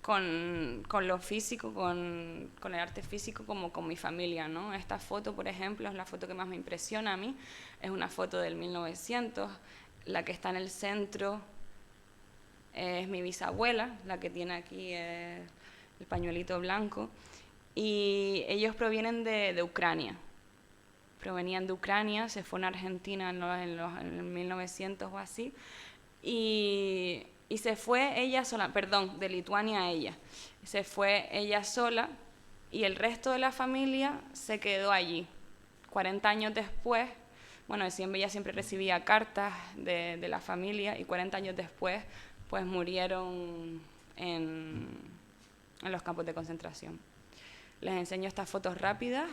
lo físico, con el arte físico, como con mi familia, ¿no? Esta foto, por ejemplo, es la foto que más me impresiona a mí. Es una foto del 1900, la que está en el centro es mi bisabuela, la que tiene aquí el pañuelito blanco, y ellos provienen de Ucrania. Provenían de Ucrania, se fue a Argentina en el 1900 o así, y se fue ella sola, perdón, de Lituania a ella. Se fue ella sola y el resto de la familia se quedó allí. 40 años después, bueno, ella siempre recibía cartas de la familia, y 40 años después pues murieron en los campos de concentración. Les enseño estas fotos rápidas.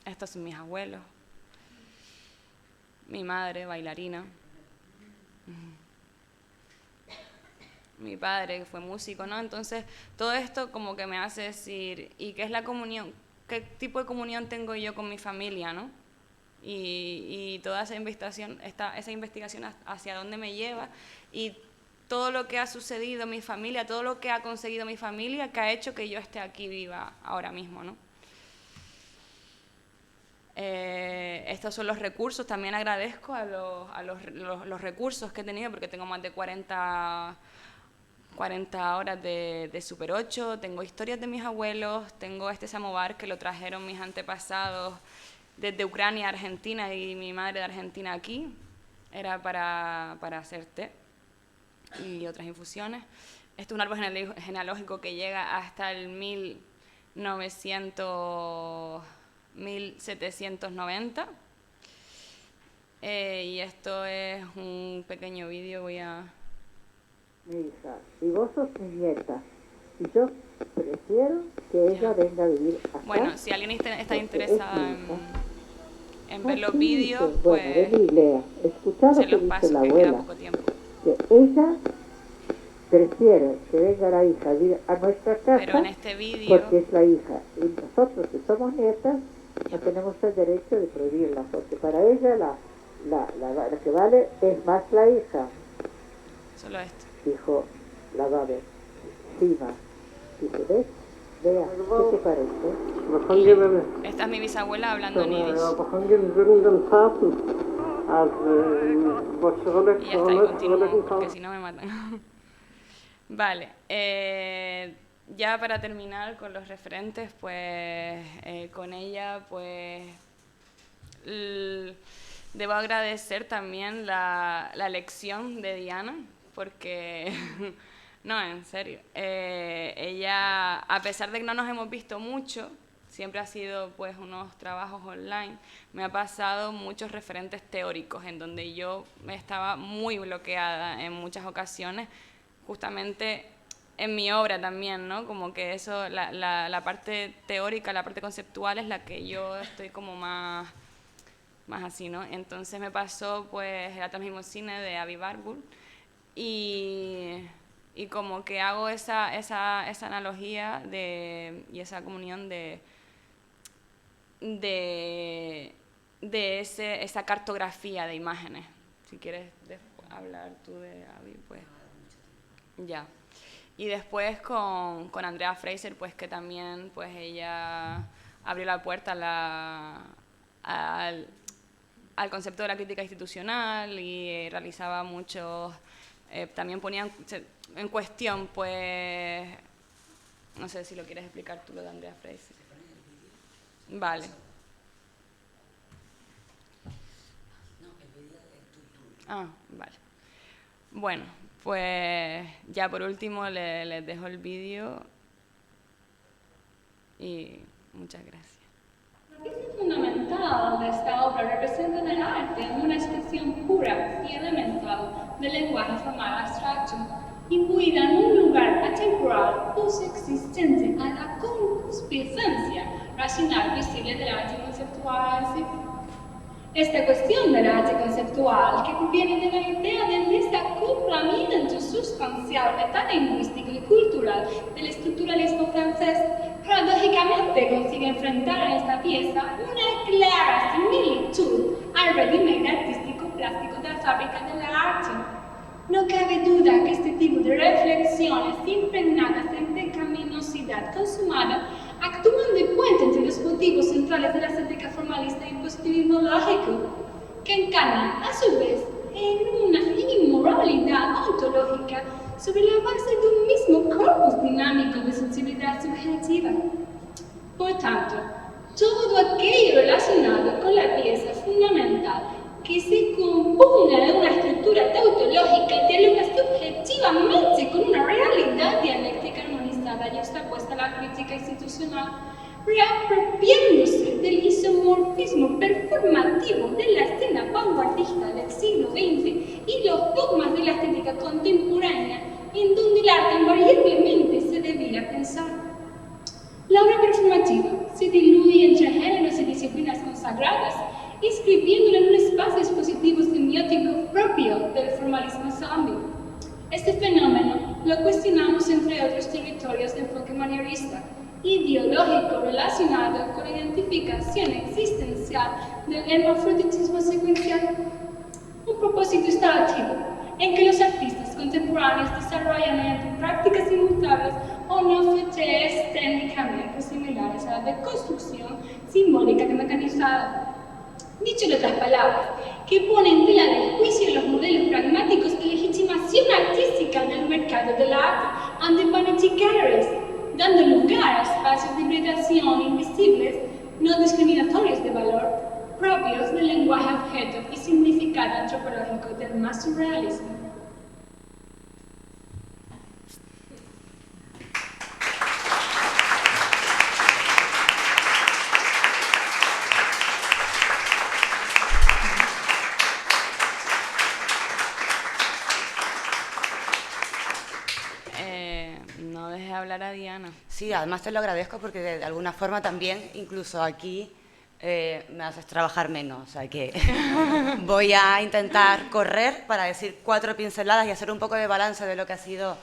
Estos son mis abuelos. Mi madre, bailarina. Mi padre, que fue músico, ¿no? Entonces, todo esto como que me hace decir, ¿y qué es la comunión? ¿Qué tipo de comunión tengo yo con mi familia, no? Y toda esa investigación hacia dónde me lleva, y todo lo que ha sucedido en mi familia, todo lo que ha conseguido mi familia, que ha hecho que yo esté aquí viva ahora mismo, ¿no? Estos son los recursos. También agradezco a los recursos que he tenido, porque tengo más de 40 horas de Super 8, tengo historias de mis abuelos, tengo este samovar que lo trajeron mis antepasados desde Ucrania a Argentina, y mi madre de Argentina aquí, era para hacer té y otras infusiones. Este es un árbol genealógico que llega hasta el 1790. Y esto es un pequeño vídeo, voy a... Mi hija, y vos sos mi nieta, y yo prefiero que ella venga a vivir acá. Bueno, si alguien está interesada en ver los sí, vídeos, pues ven y lea. Escuchá se lo que los dice paso, la que abuela, queda poco tiempo. que ella prefiere que venga la hija a vivir a nuestra casa, pero en este vídeo, porque es la hija, y nosotros que somos nietas no tenemos el derecho de prohibirla, porque para ella la que vale es más la hija. solo esto. Dijo la Babel, Sima, dice, ¿ves? Vea, ¿qué te parece? Esta es mi bisabuela hablando en yiddish. Y ya está, y continúo, porque si no me matan. Vale, ya para terminar con los referentes, pues con ella, pues debo agradecer también la lección de Diana, porque, no, en serio, ella, a pesar de que no nos hemos visto mucho, siempre ha sido pues unos trabajos online, me ha pasado muchos referentes teóricos en donde yo estaba muy bloqueada en muchas ocasiones, justamente en mi obra también, ¿no? Como que eso, la parte teórica, la parte conceptual es la que yo estoy como más así, ¿no? Entonces me pasó pues el Atlas mismo cine de Avi Barbour, y como que hago esa analogía y esa comunión de esa cartografía de imágenes, si quieres después. hablar tú de Abby, pues. Ya. Y después con Andrea Fraser, pues que también pues ella abrió la puerta al concepto de la crítica institucional y realizaba muchos, también ponía en cuestión, pues, no sé si lo quieres explicar tú lo de Andrea Fraser. Vale. Ah, vale. Bueno, pues ya por último les dejo el vídeo y muchas gracias. La pieza fundamental de esta obra representa el arte en una expresión pura y elemental del lenguaje formal abstracto, imbuida en un lugar atemporal o existente a la concupiscencia racional visible del arte conceptual en sí. Esta cuestión del arte conceptual, que proviene de la idea del desacoplamiento sustancial, metalingüístico y cultural del estructuralismo francés, paradójicamente consigue enfrentar en esta pieza una clara similitud al ready-made artístico plástico de la fábrica del arte. No cabe duda que este tipo de reflexiones impregnadas en pecaminosidad consumada actúan de puente entre los motivos centrales de la estética formalista y positivismo lógico, que encarnan, a su vez, en una inmoralidad ontológica sobre la base de un mismo corpus dinámico de sensibilidad subjetiva. Por tanto, todo aquello relacionado con la pieza fundamental que se compone de una estructura tautológica dialoga subjetivamente con una realidad dialéctica armonizada y justapuesta a la crítica institucional, reapropiándose del isomorfismo performativo de la escena vanguardista del siglo XX y los dogmas de la estética contemporánea, en donde el arte invariablemente se debía pensar. La obra performativa se diluye entre géneros y disciplinas consagradas, inscribiéndola en un espacio expositivo semiótico propio del formalismo zombie. Este fenómeno lo cuestionamos entre otros territorios de enfoque manierista, ideológico relacionado con la identificación existencial del hermafroditismo secuencial, un propósito instalativo en que los artistas contemporáneos desarrollan mediante prácticas inmutables o no fetees técnicamente similares a la deconstrucción simbólica mecanizada. Dicho en otras palabras, que ponen en tela de juicio los modelos pragmáticos de legitimación artística del mercado del arte and the vanity galleries, dando lugar a espacios de hibridación invisibles, no discriminatorios de valor, propios del lenguaje objeto y significado antropológico del más surrealismo. No dejé hablar a Diana. Sí, además te lo agradezco porque de alguna forma también, incluso aquí, me haces trabajar menos. O sea que voy a intentar correr para decir 4 pinceladas y hacer un poco de balance de lo que ha sido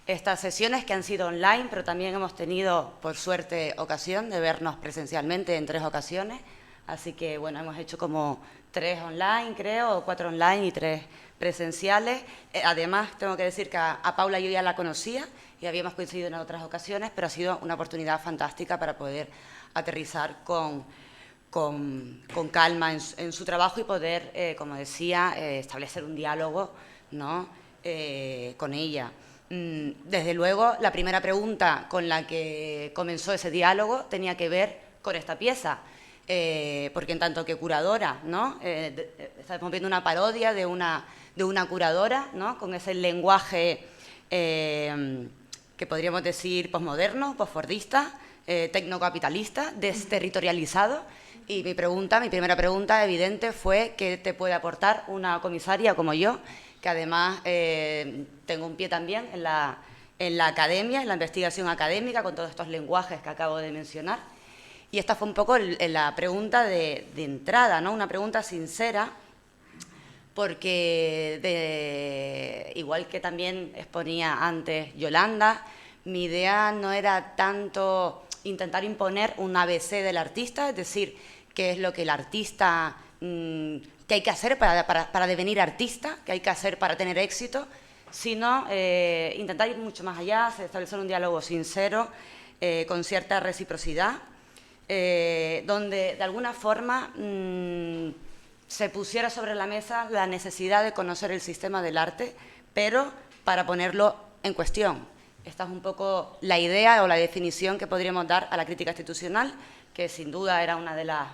estas sesiones, que han sido online, pero también hemos tenido, por suerte, ocasión de vernos presencialmente en 3 ocasiones. Así que, bueno, hemos hecho como 3 online, creo, o 4 online y 3 presenciales. Además, tengo que decir que a Paula yo ya la conocía y habíamos coincidido en otras ocasiones, pero ha sido una oportunidad fantástica para poder aterrizar con calma en su trabajo y poder, como decía, establecer un diálogo, ¿no?, con ella. Desde luego, la primera pregunta con la que comenzó ese diálogo tenía que ver con esta pieza, porque en tanto que curadora, ¿no?, estamos viendo una parodia de una curadora, ¿no?, con ese lenguaje que podríamos decir posmoderno, posfordista, tecnocapitalista, desterritorializado. Y mi primera pregunta evidente fue ¿qué te puede aportar una comisaria como yo? Que además tengo un pie también en la academia, en la investigación académica, con todos estos lenguajes que acabo de mencionar. Y esta fue un poco la pregunta de entrada, ¿no?, una pregunta sincera, porque igual que también exponía antes Yolanda, mi idea no era tanto intentar imponer un ABC del artista, es decir, qué es lo que el artista qué hay que hacer para devenir artista, qué hay que hacer para tener éxito, sino intentar ir mucho más allá, establecer un diálogo sincero, con cierta reciprocidad, donde de alguna forma se pusiera sobre la mesa la necesidad de conocer el sistema del arte, pero para ponerlo en cuestión. Esta es un poco la idea o la definición que podríamos dar a la crítica institucional, que sin duda era una de las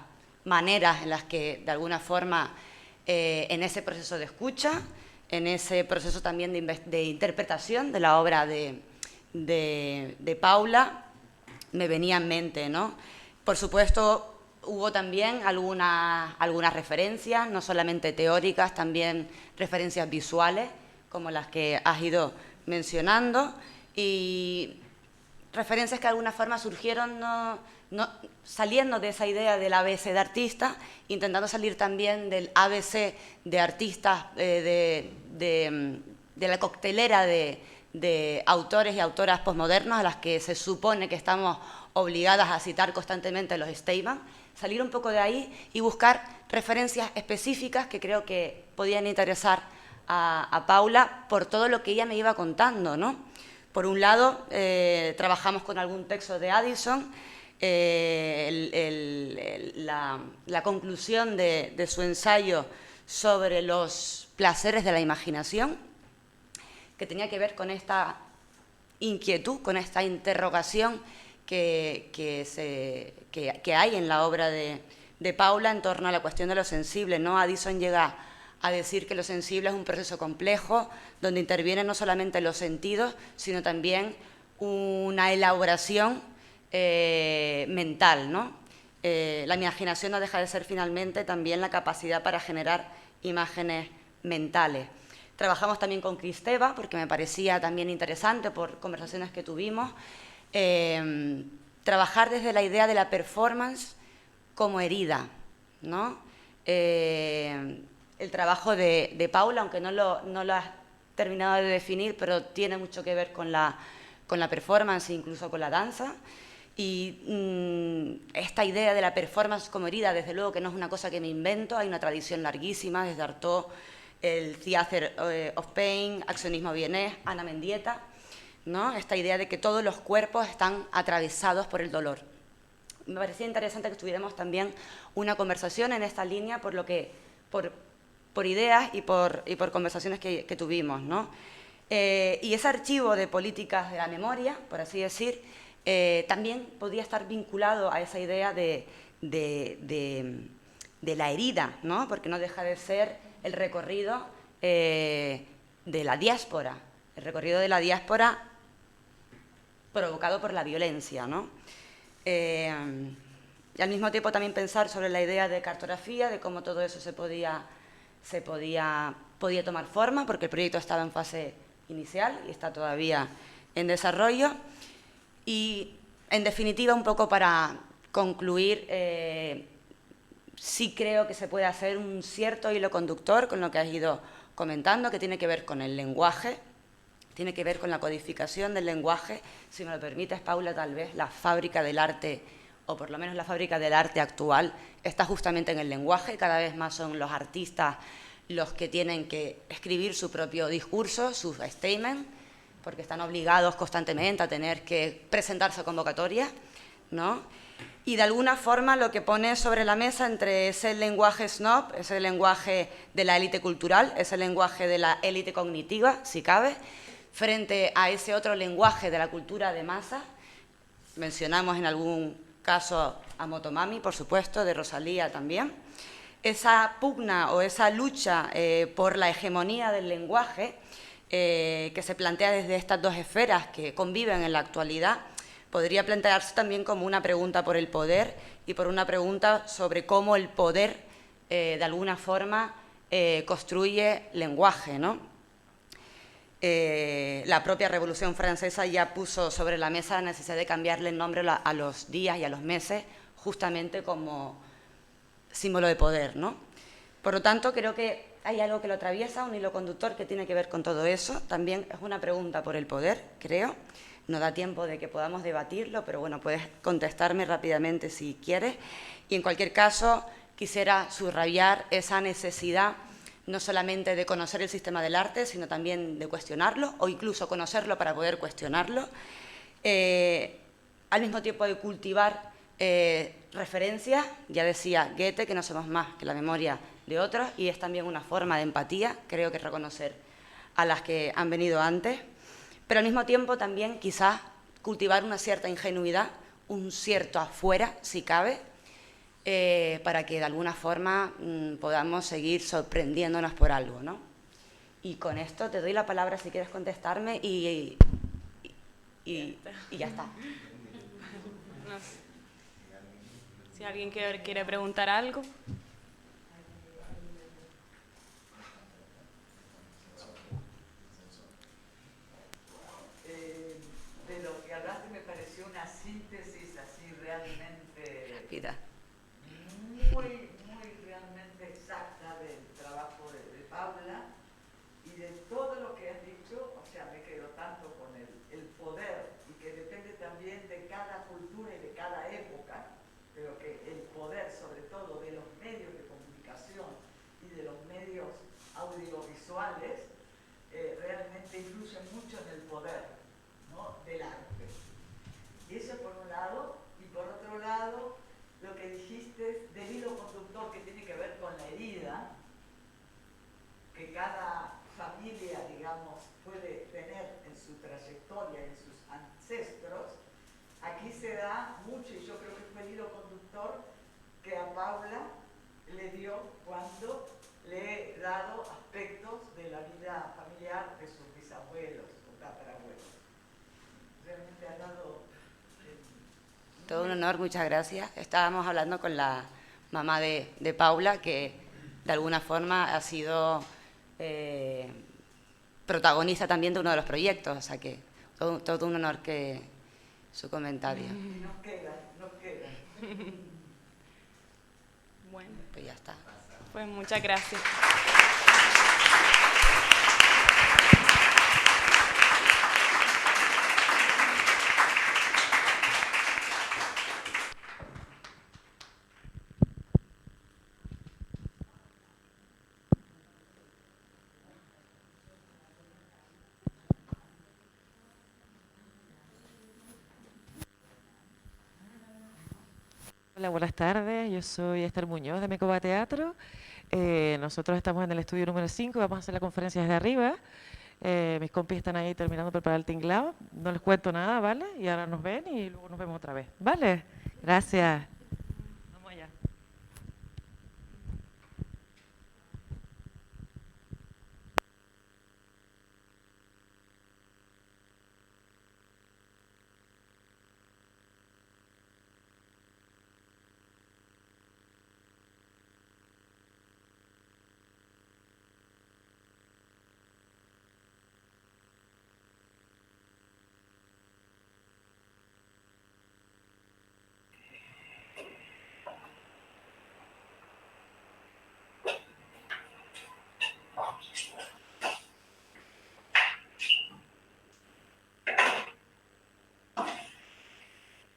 maneras en las que, de alguna forma, en ese proceso de escucha, en ese proceso también de interpretación de la obra de Paula, me venía en mente, ¿no? Por supuesto, hubo también algunas referencias, no solamente teóricas, también referencias visuales, como las que has ido mencionando, y referencias que de alguna forma surgieron saliendo de esa idea del ABC de artista, intentando salir también del ABC de artistas, de la coctelera de autores y autoras posmodernos a las que se supone que estamos obligadas a citar constantemente los statements, salir un poco de ahí y buscar referencias específicas que creo que podían interesar a Paula por todo lo que ella me iba contando, ¿no? Por un lado, trabajamos con algún texto de Addison, la conclusión de su ensayo sobre los placeres de la imaginación, que tenía que ver con esta inquietud, con esta interrogación que hay en la obra de Paula en torno a la cuestión de lo sensible, ¿no? Addison llega a decir que lo sensible es un proceso complejo donde intervienen no solamente los sentidos, sino también una elaboración mental, ¿no? La imaginación no deja de ser finalmente también la capacidad para generar imágenes mentales. Trabajamos también con Kristeva, porque me parecía también interesante por conversaciones que tuvimos, trabajar desde la idea de la performance como herida, ¿no? El trabajo de Paula, aunque no lo has terminado de definir, pero tiene mucho que ver con la performance e incluso con la danza. Y esta idea de la performance como herida, desde luego que no es una cosa que me invento, hay una tradición larguísima, desde Artaud, el Theatre of Pain, accionismo vienés, Ana Mendieta, ¿no? Esta idea de que todos los cuerpos están atravesados por el dolor. Me parecía interesante que tuviéramos también una conversación en esta línea por ideas y por conversaciones que tuvimos, ¿no? Y ese archivo de políticas de la memoria, por así decir, también podía estar vinculado a esa idea de la herida, ¿no? Porque no deja de ser el recorrido de la diáspora, el recorrido de la diáspora provocado por la violencia, ¿no? Y al mismo tiempo también pensar sobre la idea de cartografía, de cómo todo eso podía tomar forma, porque el proyecto estaba en fase inicial y está todavía en desarrollo. Y, en definitiva, un poco para concluir, sí creo que se puede hacer un cierto hilo conductor con lo que has ido comentando, que tiene que ver con el lenguaje, tiene que ver con la codificación del lenguaje. Si me lo permites, Paula, tal vez la fábrica del arte, o por lo menos la fábrica del arte actual, está justamente en el lenguaje. Cada vez más son los artistas los que tienen que escribir su propio discurso, sus statements, porque están obligados constantemente a tener que presentarse a convocatoria, ¿no? Y de alguna forma lo que pone sobre la mesa entre ese lenguaje snob, ese lenguaje de la élite cultural, ese lenguaje de la élite cognitiva, si cabe, frente a ese otro lenguaje de la cultura de masa. Mencionamos en algún caso a Motomami, por supuesto, de Rosalía también. Esa pugna o esa lucha por la hegemonía del lenguaje que se plantea desde estas dos esferas que conviven en la actualidad, podría plantearse también como una pregunta por el poder y por una pregunta sobre cómo el poder, de alguna forma, construye lenguaje, ¿no? La propia Revolución Francesa ya puso sobre la mesa la necesidad de cambiarle el nombre a los días y a los meses, justamente como símbolo de poder, ¿no? Por lo tanto, creo que hay algo que lo atraviesa, un hilo conductor que tiene que ver con todo eso. También es una pregunta por el poder, creo. No da tiempo de que podamos debatirlo, pero bueno, puedes contestarme rápidamente si quieres. Y en cualquier caso, quisiera subrayar esa necesidad no solamente de conocer el sistema del arte, sino también de cuestionarlo, o incluso conocerlo para poder cuestionarlo, al mismo tiempo de cultivar referencias. Ya decía Goethe que no somos más que la memoria de otros, y es también una forma de empatía, creo que reconocer a las que han venido antes, pero al mismo tiempo también quizás cultivar una cierta ingenuidad, un cierto afuera, si cabe, para que de alguna forma podamos seguir sorprendiéndonos por algo, ¿no? Y con esto te doy la palabra si quieres contestarme y ya está. No sé. Si alguien quiere preguntar algo. De lo que hablaste me pareció una síntesis así realmente Rápida. muy realmente exacta del trabajo de Paula, y de todo lo que has dicho. O sea, me quedo tanto con el poder, y que depende también de cada cultura y de cada época, pero que el poder, sobre todo de los medios de comunicación y de los medios audiovisuales, realmente influyen mucho en el poder, ¿no?, del arte. Y eso por un lado. Y por otro lado, lo que dijiste del hilo conductor, que tiene que ver con la herida que cada familia, digamos, puede tener en su trayectoria, en sus ancestros. Aquí se da mucho, y yo creo que fue el hilo conductor que a Paula le dio cuando le he dado aspectos de la vida familiar de sus bisabuelos o tatarabuelos. Realmente ha dado... Todo un honor, muchas gracias. Estábamos hablando con la mamá de Paula, que de alguna forma ha sido protagonista también de uno de los proyectos, o sea que todo un honor que su comentario. Nos queda. Bueno, Pues ya está. pues muchas gracias. Hola, buenas tardes. Yo soy Esther Muñoz de Mecoba Teatro. Nosotros estamos en el estudio número 5, vamos a hacer la conferencia desde arriba. Mis compis están ahí terminando de preparar el tinglado. No les cuento nada, ¿vale? Y ahora nos ven y luego nos vemos otra vez. ¿Vale? Gracias. Vamos allá.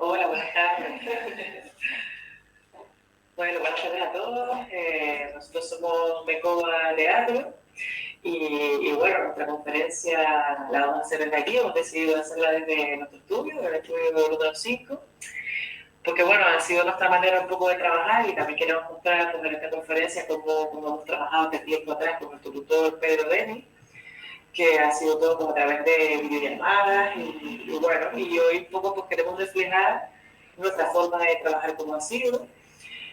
Hola, buenas tardes. Bueno, buenas tardes a todos. Nosotros somos Mecoba Teatro y bueno, nuestra conferencia la vamos a hacer desde aquí. Hemos decidido hacerla desde nuestro estudio, del estudio número 5, porque bueno, ha sido nuestra manera un poco de trabajar, y también queremos mostrar pues, en esta conferencia cómo hemos trabajado este tiempo atrás con nuestro tutor Pedro Denis, que ha sido todo como a través de videollamadas y bueno, y hoy un poco pues queremos reflejar nuestra forma de trabajar como ha sido,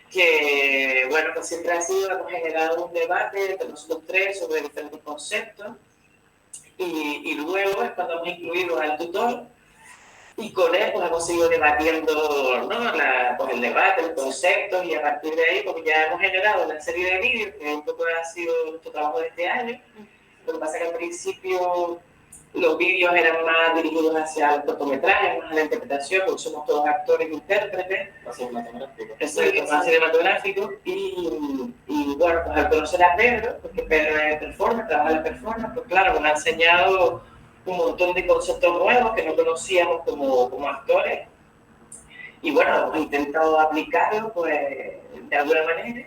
que bueno, pues siempre ha sido, hemos generado un debate entre nosotros tres sobre diferentes conceptos, y luego es cuando hemos incluido al tutor, y con él pues hemos seguido debatiendo, ¿no?, pues el debate, los conceptos, y a partir de ahí pues ya hemos generado una serie de vídeos que un poco ha sido nuestro trabajo de este año. Lo que pasa es que al principio los vídeos eran más dirigidos hacia el cortometraje, más a la interpretación, porque somos todos actores e intérpretes. Más cinematográfico. Exacto, más cinematográfico. Y bueno, pues al conocer a Pedro, porque Pedro es performer, trabaja en la performance, pues claro, nos ha enseñado un montón de conceptos nuevos que no conocíamos como actores. y bueno, hemos intentado aplicarlo pues de alguna manera.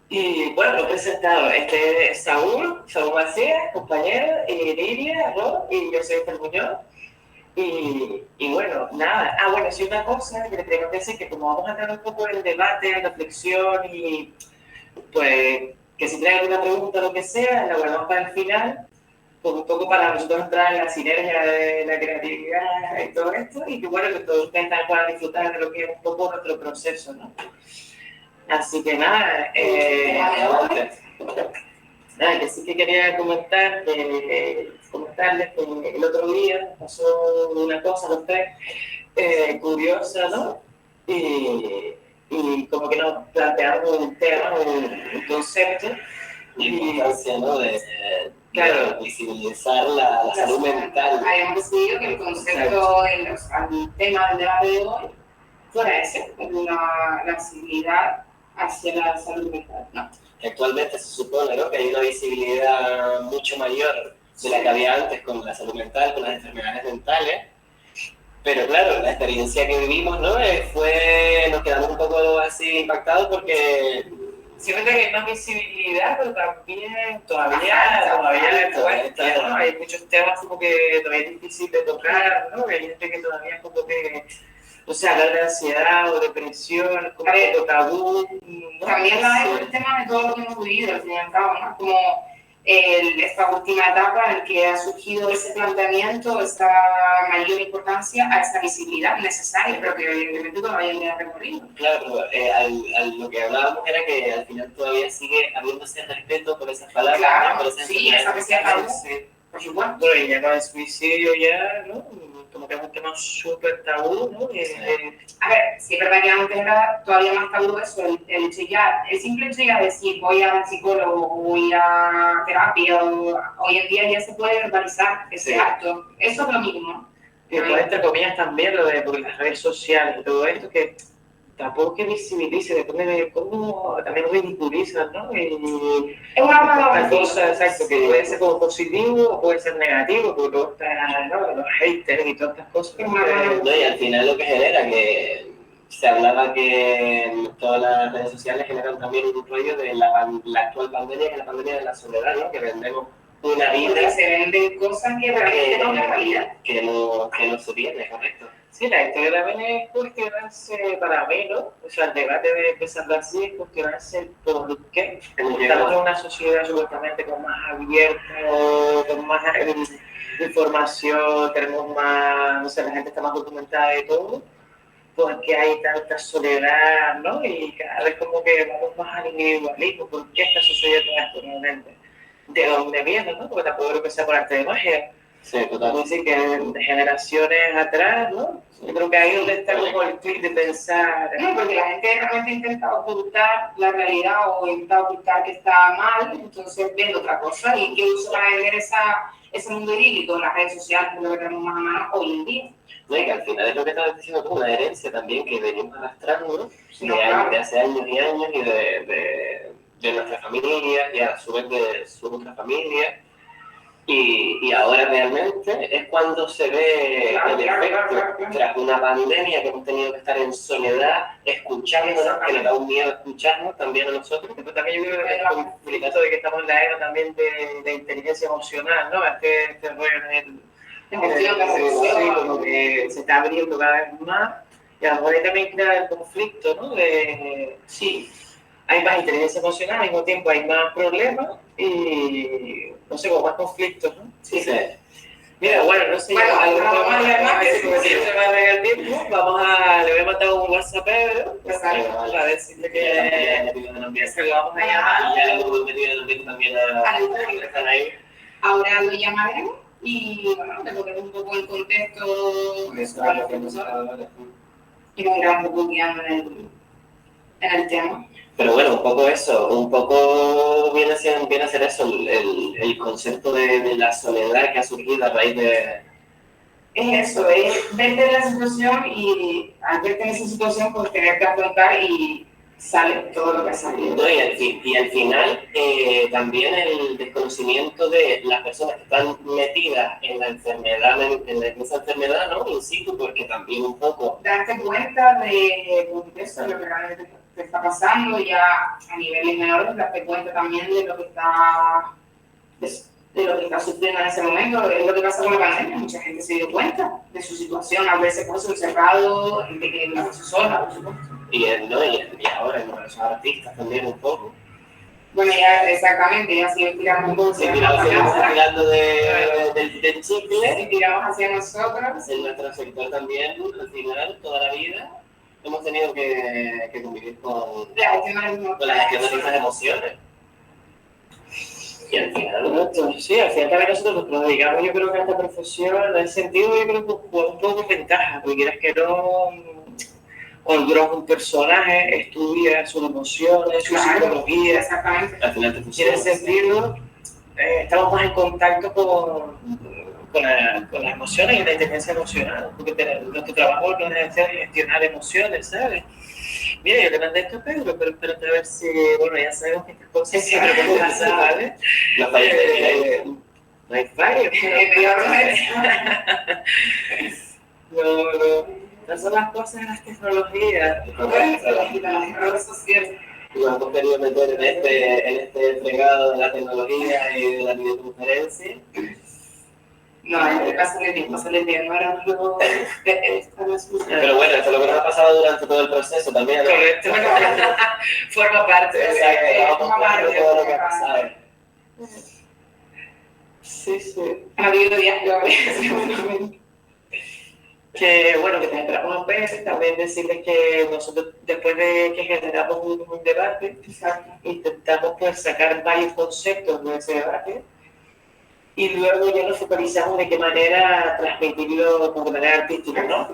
Y bueno, lo he presentado. Este es Saúl Macías, compañero, y Lidia, ¿no? Y yo soy Esther Muñoz. Y bueno, nada. Ah, bueno, sí, una cosa que le tengo que decir, que como vamos a entrar un poco en debate, en reflexión, y pues que si traen alguna pregunta o lo que sea, la guardamos para el final, pues un poco para nosotros entrar en la sinergia de la creatividad y todo esto, y que bueno, que todos ustedes también puedan disfrutar de lo que es un poco nuestro proceso, ¿no? Así que nada, que sí que quería comentarles que el otro día pasó una cosa, los tres, curiosa, ¿no? Y como que nos planteamos un tema, un concepto. La importancia, ¿no? Claro, visibilizar la salud mental. Habíamos decidido que el concepto, el tema del debate de hoy, fuera ese, la visibilidad hacia la salud mental, ¿no? Actualmente se supone, ¿no?, que hay una visibilidad mucho mayor de la que había antes con la salud mental, con las enfermedades mentales, pero claro, la experiencia que vivimos, ¿no?, nos quedamos un poco así impactados porque siempre que hay más visibilidad, pero también todavía le cuesta, ¿no? Hay muchos temas como que todavía es difícil de tocar, ¿no? Hay gente que todavía es como que, o sea, hablar de ansiedad o depresión, como un poco tabú, ¿no? También el tema de todo lo que hemos vivido, al fin y al cabo, ¿no? Como esta última etapa en que ha surgido ese planteamiento, esta mayor importancia a esta visibilidad necesaria, pero que evidentemente todavía no ha recorrido. Claro, lo que hablábamos era que al final todavía sigue habiéndose respeto por esas palabras, claro, ¿no? Por esas sí, esa que sea tabú, por supuesto. Bueno, y ya con el suicidio ya, ¿no? Como que es un tema súper tabú, ¿no? A ver, sí es verdad que antes era todavía más tabú eso, el simple hecho ya de decir voy a psicólogo, voy a terapia, hoy en día ya se puede verbalizar ese acto, eso es lo mismo. Y después, entre comillas, también lo de porque las redes sociales y todo esto, que tampoco que visibilice, depende de cómo también ridiculizan, ¿no? Y es una cosa, exacto, que puede ser como positivo o puede ser negativo, porque luego están, ¿no?, los haters y todas estas cosas. No, y al final lo que genera, que se hablaba que todas las redes sociales generan también un rollo de la actual pandemia, que es la pandemia de la soledad, ¿no? Que vendemos una vida. Que se venden cosas que realmente no es la realidad. Que no se viene, correcto. Sí, la historia también es cuestionarse, para mí, ¿no? O sea, el debate de empezar así es cuestionarse el por qué. Estamos en una sociedad supuestamente con más abierta, con más información, tenemos más, no sé, la gente está más documentada de todo, porque hay tanta soledad, ¿no? Y cada vez como que vamos más al individualismo. ¿Por qué está sucediendo esto realmente? ¿De dónde viene, no? Porque tampoco creo que sea por arte de magia. Sí, total. Es decir, que de generaciones atrás, ¿no? Yo creo que ahí es donde está como el clic de pensar. No, porque la gente realmente intenta ocultar la realidad o intenta ocultar que está mal, entonces vende otra cosa. ¿Y qué uso para vender ese mundo idílico? Las redes sociales, lo que tenemos más a mano hoy en día. No, y que al final es lo que estabas diciendo tú, una herencia también que venimos arrastrando, ¿no? De hace años y años y de nuestra familia y a su vez de su otra familia. Y ahora realmente es cuando se ve el efecto tras una pandemia que hemos tenido que estar en soledad, escuchándonos, que nos da un miedo escucharnos también a nosotros. Pero también yo creo que el caso de que estamos en la era también de inteligencia emocional, ¿no? Este rollo como que se está abriendo cada vez más y a lo mejor ahí también crea el conflicto, ¿no? Sí, hay más inteligencia emocional, al mismo tiempo hay más problemas y no sé, como más conflictos, ¿no? Sí, sí. Mira, bueno, no sé, vamos a llamar, porque se va a regar el tiempo, le voy a mandar un WhatsApp a Pedro, para decirle que se lo vamos a llamar. Ya lo hemos metido en el ambiente también a están ahí. Ahora lo llamaremos y, bueno, le ponemos un poco el contexto de eso para los profesores y nos iremos un poco guiando en el tema. Pero bueno, un poco eso, un poco viene a ser eso, el concepto de la soledad que ha surgido a raíz de... Es eso, es verte en la situación y al verte en esa situación pues tener que afrontar y sale todo lo que ha salido. No, y al final también el desconocimiento de las personas que están metidas en la enfermedad, en esa enfermedad, ¿no? In situ, porque también un poco... Darte cuenta de eso, de lo que realmente te está pasando, ya a niveles menores, darte cuenta también de lo que está sufriendo en ese momento. Es lo que pasa con la pandemia, mucha gente se dio cuenta de su situación, a veces por eso encerrado, gente que no se sola, por supuesto. Y ahora en los artistas también un poco. Bueno, ya exactamente, ya sigue tirando un poco. Seguimos tirando del chicle. Y tiramos hacia nosotros. En nuestro sector también, al final, toda la vida, hemos tenido que convivir con la gestión de nuestras emociones. Y al final, sí, al final también nosotros nos dedicamos, yo creo que a esta profesión, en ese sentido, yo creo que jugamos un poco con ventaja, porque quieras que no, cuando eres un personaje, estudias sus emociones, su psicología. Exactamente. Al final te En funciona. ese sentido, estamos más en contacto con las emociones y la inteligencia emocional, porque nuestro trabajo no es hacer gestionar emociones, ¿sabes? Mira, yo le mandé esto a Pedro, pero espérate a ver si, bueno, ya sabemos que estas cosas siempre pueden pasar, ¿vale? No falles de mira, no hay fallo, no son las cosas de las tecnologías. Las redes sociales. nos hemos querido meter en este fregado de la tecnología y de la videoconferencia. No, pásale bien, no era luego Pero bueno, esto es lo que nos ha pasado durante todo el proceso también. Correcto. Forma parte de todo lo que ha pasado. Sí, sí. Ha habido días que bueno, que te entramos a veces, también decirles que nosotros después de que generamos un debate, intentamos pues sacar varios conceptos de ese debate y luego ya nos focalizamos de qué manera transmitirlo de manera artística, ¿no?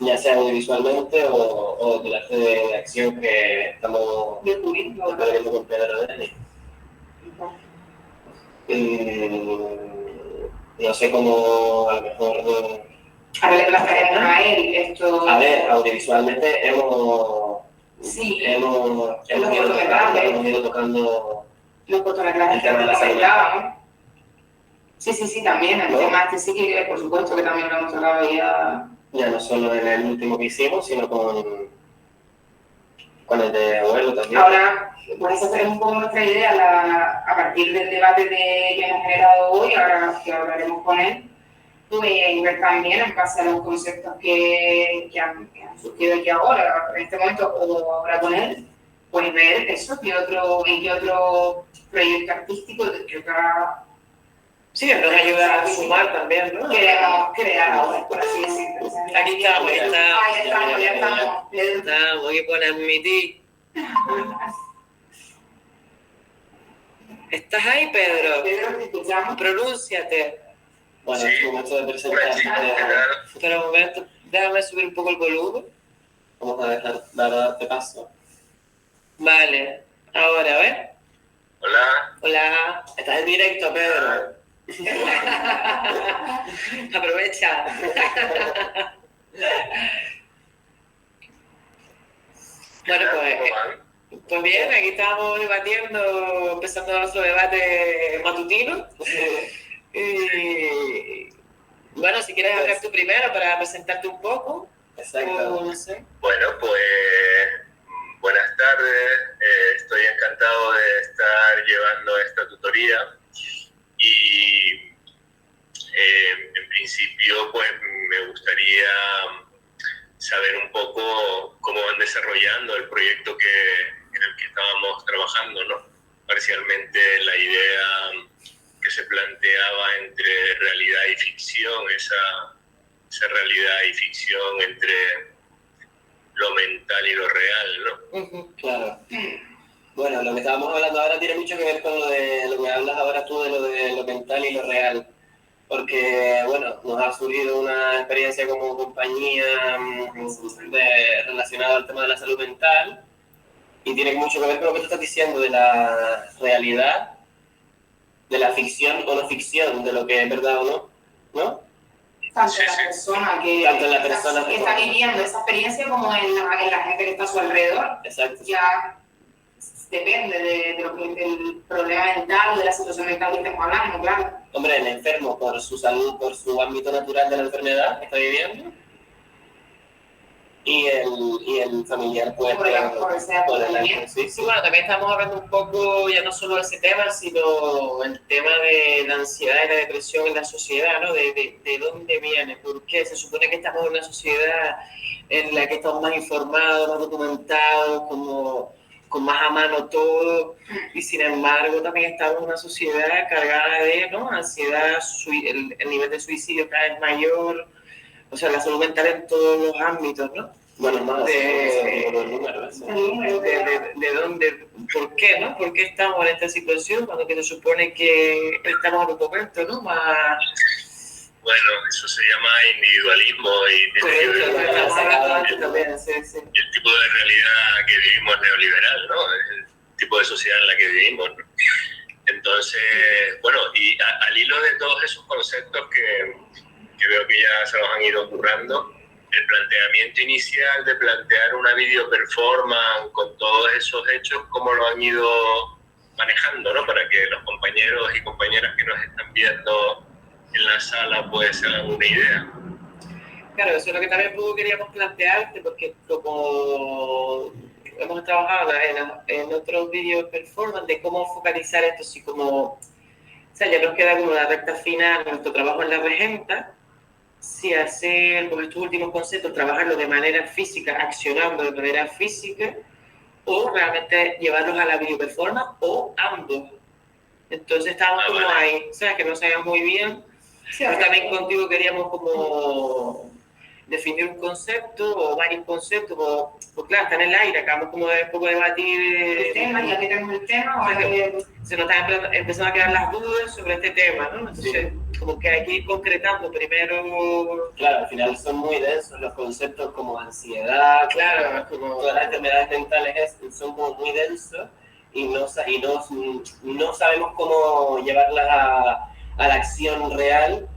Ya sea audiovisualmente o del arte de acción que estamos descubriendo con Pedro Deli. No sé cómo a lo mejor... Ahora le plantearemos a él esto... A ver, audiovisualmente hemos ido tocando los cortometrajes que comentábamos. Sí, también. El tema este sí que, por supuesto, que también lo hemos tocado ya... Ya no solo en el último que hicimos, sino con el de Abuelo también. Ahora, pues esa es un poco nuestra idea, a partir del debate que hemos generado hoy, ahora que hablaremos con él, pues ver también en base a los conceptos que han surgido aquí ahora, en este momento, o ahora con él, pues ver eso, en qué otro proyecto artístico, qué otra... Sí, nos ayuda a sumar también, ¿no? Queremos crear ahora, por así decirlo. Aquí estamos, ya estamos. Estamos aquí por admitir. ¿Estás ahí, Pedro? Pedro, te escuchamos. Pronúnciate. Bueno, es un momento de presentarte. Espera un momento, déjame subir un poco el volumen. Vamos a darte paso. Vale, ahora, a ver. Hola. Hola. Estás en directo, Pedro. Aprovecha. Bueno, pues bien, aquí estamos debatiendo, empezando nuestro debate matutino. Y bueno, si quieres hablar tú primero para presentarte un poco. Exacto. No sé. Bueno, pues buenas tardes. Estoy encantado de estar llevando esta tutoría y en principio pues me gustaría saber un poco cómo van desarrollando el proyecto en el que estábamos trabajando, ¿no? Parcialmente la idea que se planteaba entre realidad y ficción, esa realidad y ficción entre lo mental y lo real, ¿no? Claro. Bueno, lo que estábamos hablando ahora tiene mucho que ver con lo que hablas ahora tú de lo mental y lo real. Porque, bueno, nos ha surgido una experiencia como compañía relacionada al tema de la salud mental y tiene mucho que ver con lo que tú estás diciendo de la realidad, de la ficción o no ficción, de lo que es verdad o no, ¿no? Tanto en la persona que está viviendo esa experiencia como en la gente que está a su alrededor. Exacto. Ya depende de lo que, del problema mental, de la situación mental que estemos hablando, claro. Hombre, el enfermo por su salud, por su ámbito natural de la enfermedad que está viviendo, y el familiar puede por el sí, bueno, también estamos hablando un poco ya no solo de ese tema, sino el tema de la ansiedad y la depresión en la sociedad, ¿no? De dónde viene, por qué. Se supone que estamos en una sociedad en la que estamos más informados, más documentados, con más a mano todo, y sin embargo también estamos en una sociedad cargada de, ¿no?, ansiedad, el nivel de suicidio cada vez mayor, o sea, la salud mental en todos los ámbitos, ¿no? Bueno, más de dónde, por qué, ¿no? ¿Por qué estamos en esta situación cuando que se supone que estamos en un momento, ¿no?, más... Bueno, eso se llama individualismo y el tipo de realidad que vivimos neoliberal, ¿no? El tipo de sociedad en la que vivimos, ¿no? Entonces, bueno, y al hilo de todos esos conceptos que veo que ya se nos han ido ocurriendo, el planteamiento inicial de plantear una video performance con todos esos hechos, cómo lo han ido manejando, ¿no? Para que los compañeros y compañeras que nos están viendo en la sala puede ser alguna idea. Claro, eso es lo que también queríamos plantearte, porque como hemos trabajado en otros vídeos performance de cómo focalizar esto, así como, o sea, ya nos queda como la recta final de nuestro trabajo en la regenta, si hacer con estos últimos conceptos, trabajarlo de manera física, accionando de manera física, o realmente llevarlos a la video performance, o ambos. Entonces estábamos como ahí, o sea, que no sabíamos muy bien. Sí, pero también contigo queríamos como definir un concepto o varios conceptos, pues claro, está en el aire, acabamos como de un poco debatir el tema, ya que tenemos el tema, o se nos están empezando a quedar las dudas sobre este tema, ¿no? Entonces, como que hay que ir concretando primero. Claro, al final son muy densos los conceptos como ansiedad, claro, como todas las enfermedades mentales son como muy densos y no sabemos cómo llevarlas a la acción real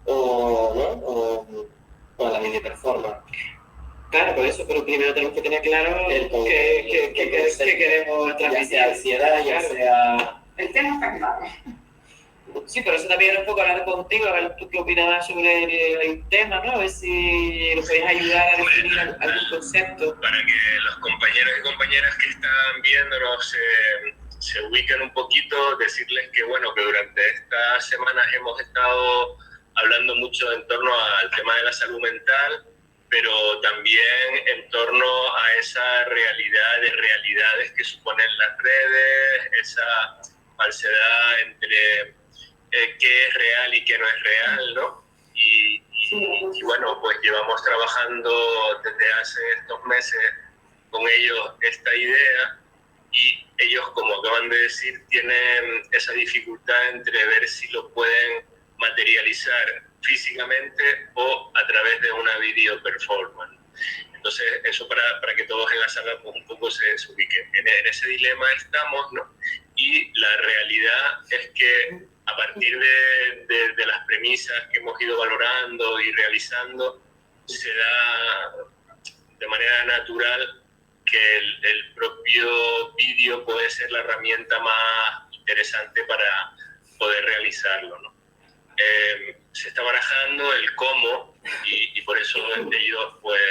o a la video performance. Claro, por eso, pero primero tenemos que tener claro qué queremos transmitir. Ya sea ansiedad, ya sea... El tema está claro. Sí, pero eso también era un poco hablar contigo, a ver tú qué opinabas sobre el tema, ¿no? A ver si nos podías ayudar a definir algún concepto. Para que los compañeros y compañeras que están viéndonos se ubiquen un poquito, decirles que, bueno, que durante estas semanas hemos estado hablando mucho en torno al tema de la salud mental, pero también en torno a esa realidad de realidades que suponen las redes, esa falsedad entre qué es real y qué no es real, ¿no? Y bueno, pues llevamos trabajando desde hace estos meses con ellos esta idea, y ellos, como acaban de decir, tienen esa dificultad entre ver si lo pueden materializar físicamente o a través de una video performance. Entonces, eso para que todos en la sala pues, un poco se ubiquen. En ese dilema estamos, ¿no? Y la realidad es que a partir de las premisas que hemos ido valorando y realizando, se da de manera natural que el propio vídeo puede ser la herramienta más interesante para poder realizarlo, ¿no? Se está barajando el cómo y por eso ellos pues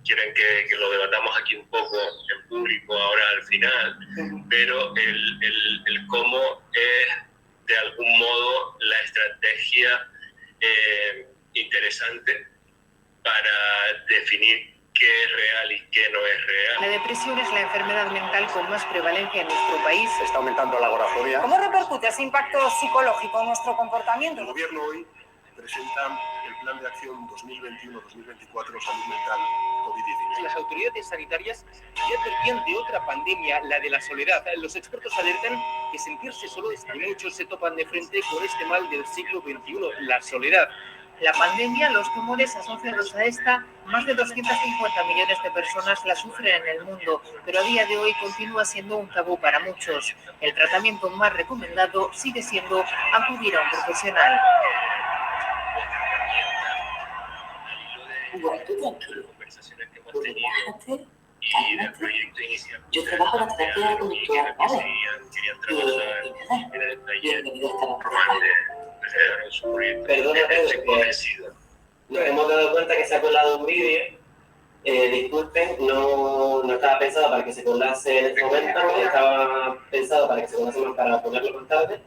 quieren que lo debatamos aquí un poco en público ahora al final, pero el cómo es de algún modo la estrategia interesante para definir qué es real y qué no es real. La depresión es la enfermedad mental con más prevalencia en nuestro país. Está aumentando la agorafobia. ¿Cómo repercute ese impacto psicológico en nuestro comportamiento? El gobierno hoy presenta el Plan de Acción 2021-2024 Salud Mental COVID-19. Las autoridades sanitarias ya advertían de otra pandemia, la de la soledad. Los expertos alertan que sentirse solo es y muchos se topan de frente con este mal del siglo XXI, la soledad. La pandemia, los tumores asociados a esta, más de 250 millones de personas la sufren en el mundo, pero a día de hoy continúa siendo un tabú para muchos. El tratamiento más recomendado sigue siendo acudir a un profesional. Bueno, tú tranquilo. Conversaciones que hemos Tú tenido relájate, y del cálmate. proyecto inicial. Yo trabajo la terapia conductual, ¿vale? Querían trabajar Y nada, en el taller bienvenido a esta formal de su proyecto. Perdona, Estoy Pedro, convencido. nos hemos dado cuenta que se ha colado un vídeo. Disculpen, no estaba pensado para que se colase en este momento, estaba pensado para que se colase más para ponerlo más tarde,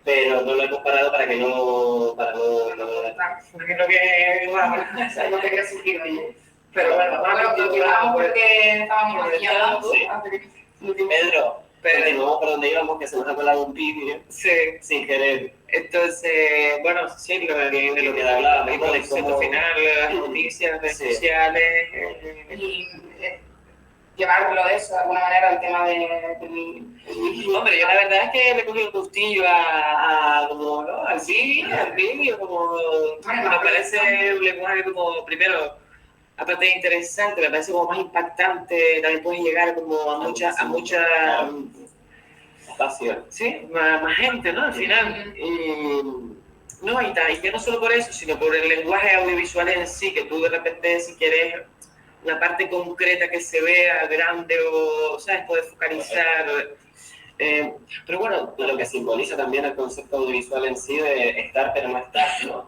pero no lo hemos parado para que no... Porque no que, bueno, no quería surgir, oye. Pero bueno, continuamos porque estábamos aquí hablando. Pedro, continuamos por donde íbamos, que se nos ha colado un vídeo sin querer. Entonces, bueno, sí, lo de lo que hablábamos, el concepto final, las noticias, redes sociales. Y llevarlo eso de alguna manera al tema de Hombre, yo la verdad es que le he cogido un gustillo a como, ¿no? al vídeo, como me parece un lenguaje como, primero, aparte de interesante, me parece como más impactante, también puede llegar como a mucha espacio. Sí, más gente, ¿no? Al final. No, y que no solo por eso, sino por el lenguaje audiovisual en sí, que tú de repente, si quieres una parte concreta que se vea grande o, ¿sabes? Puedes focalizar. Pero bueno, lo que simboliza también el concepto audiovisual en sí de estar pero no estar, ¿no?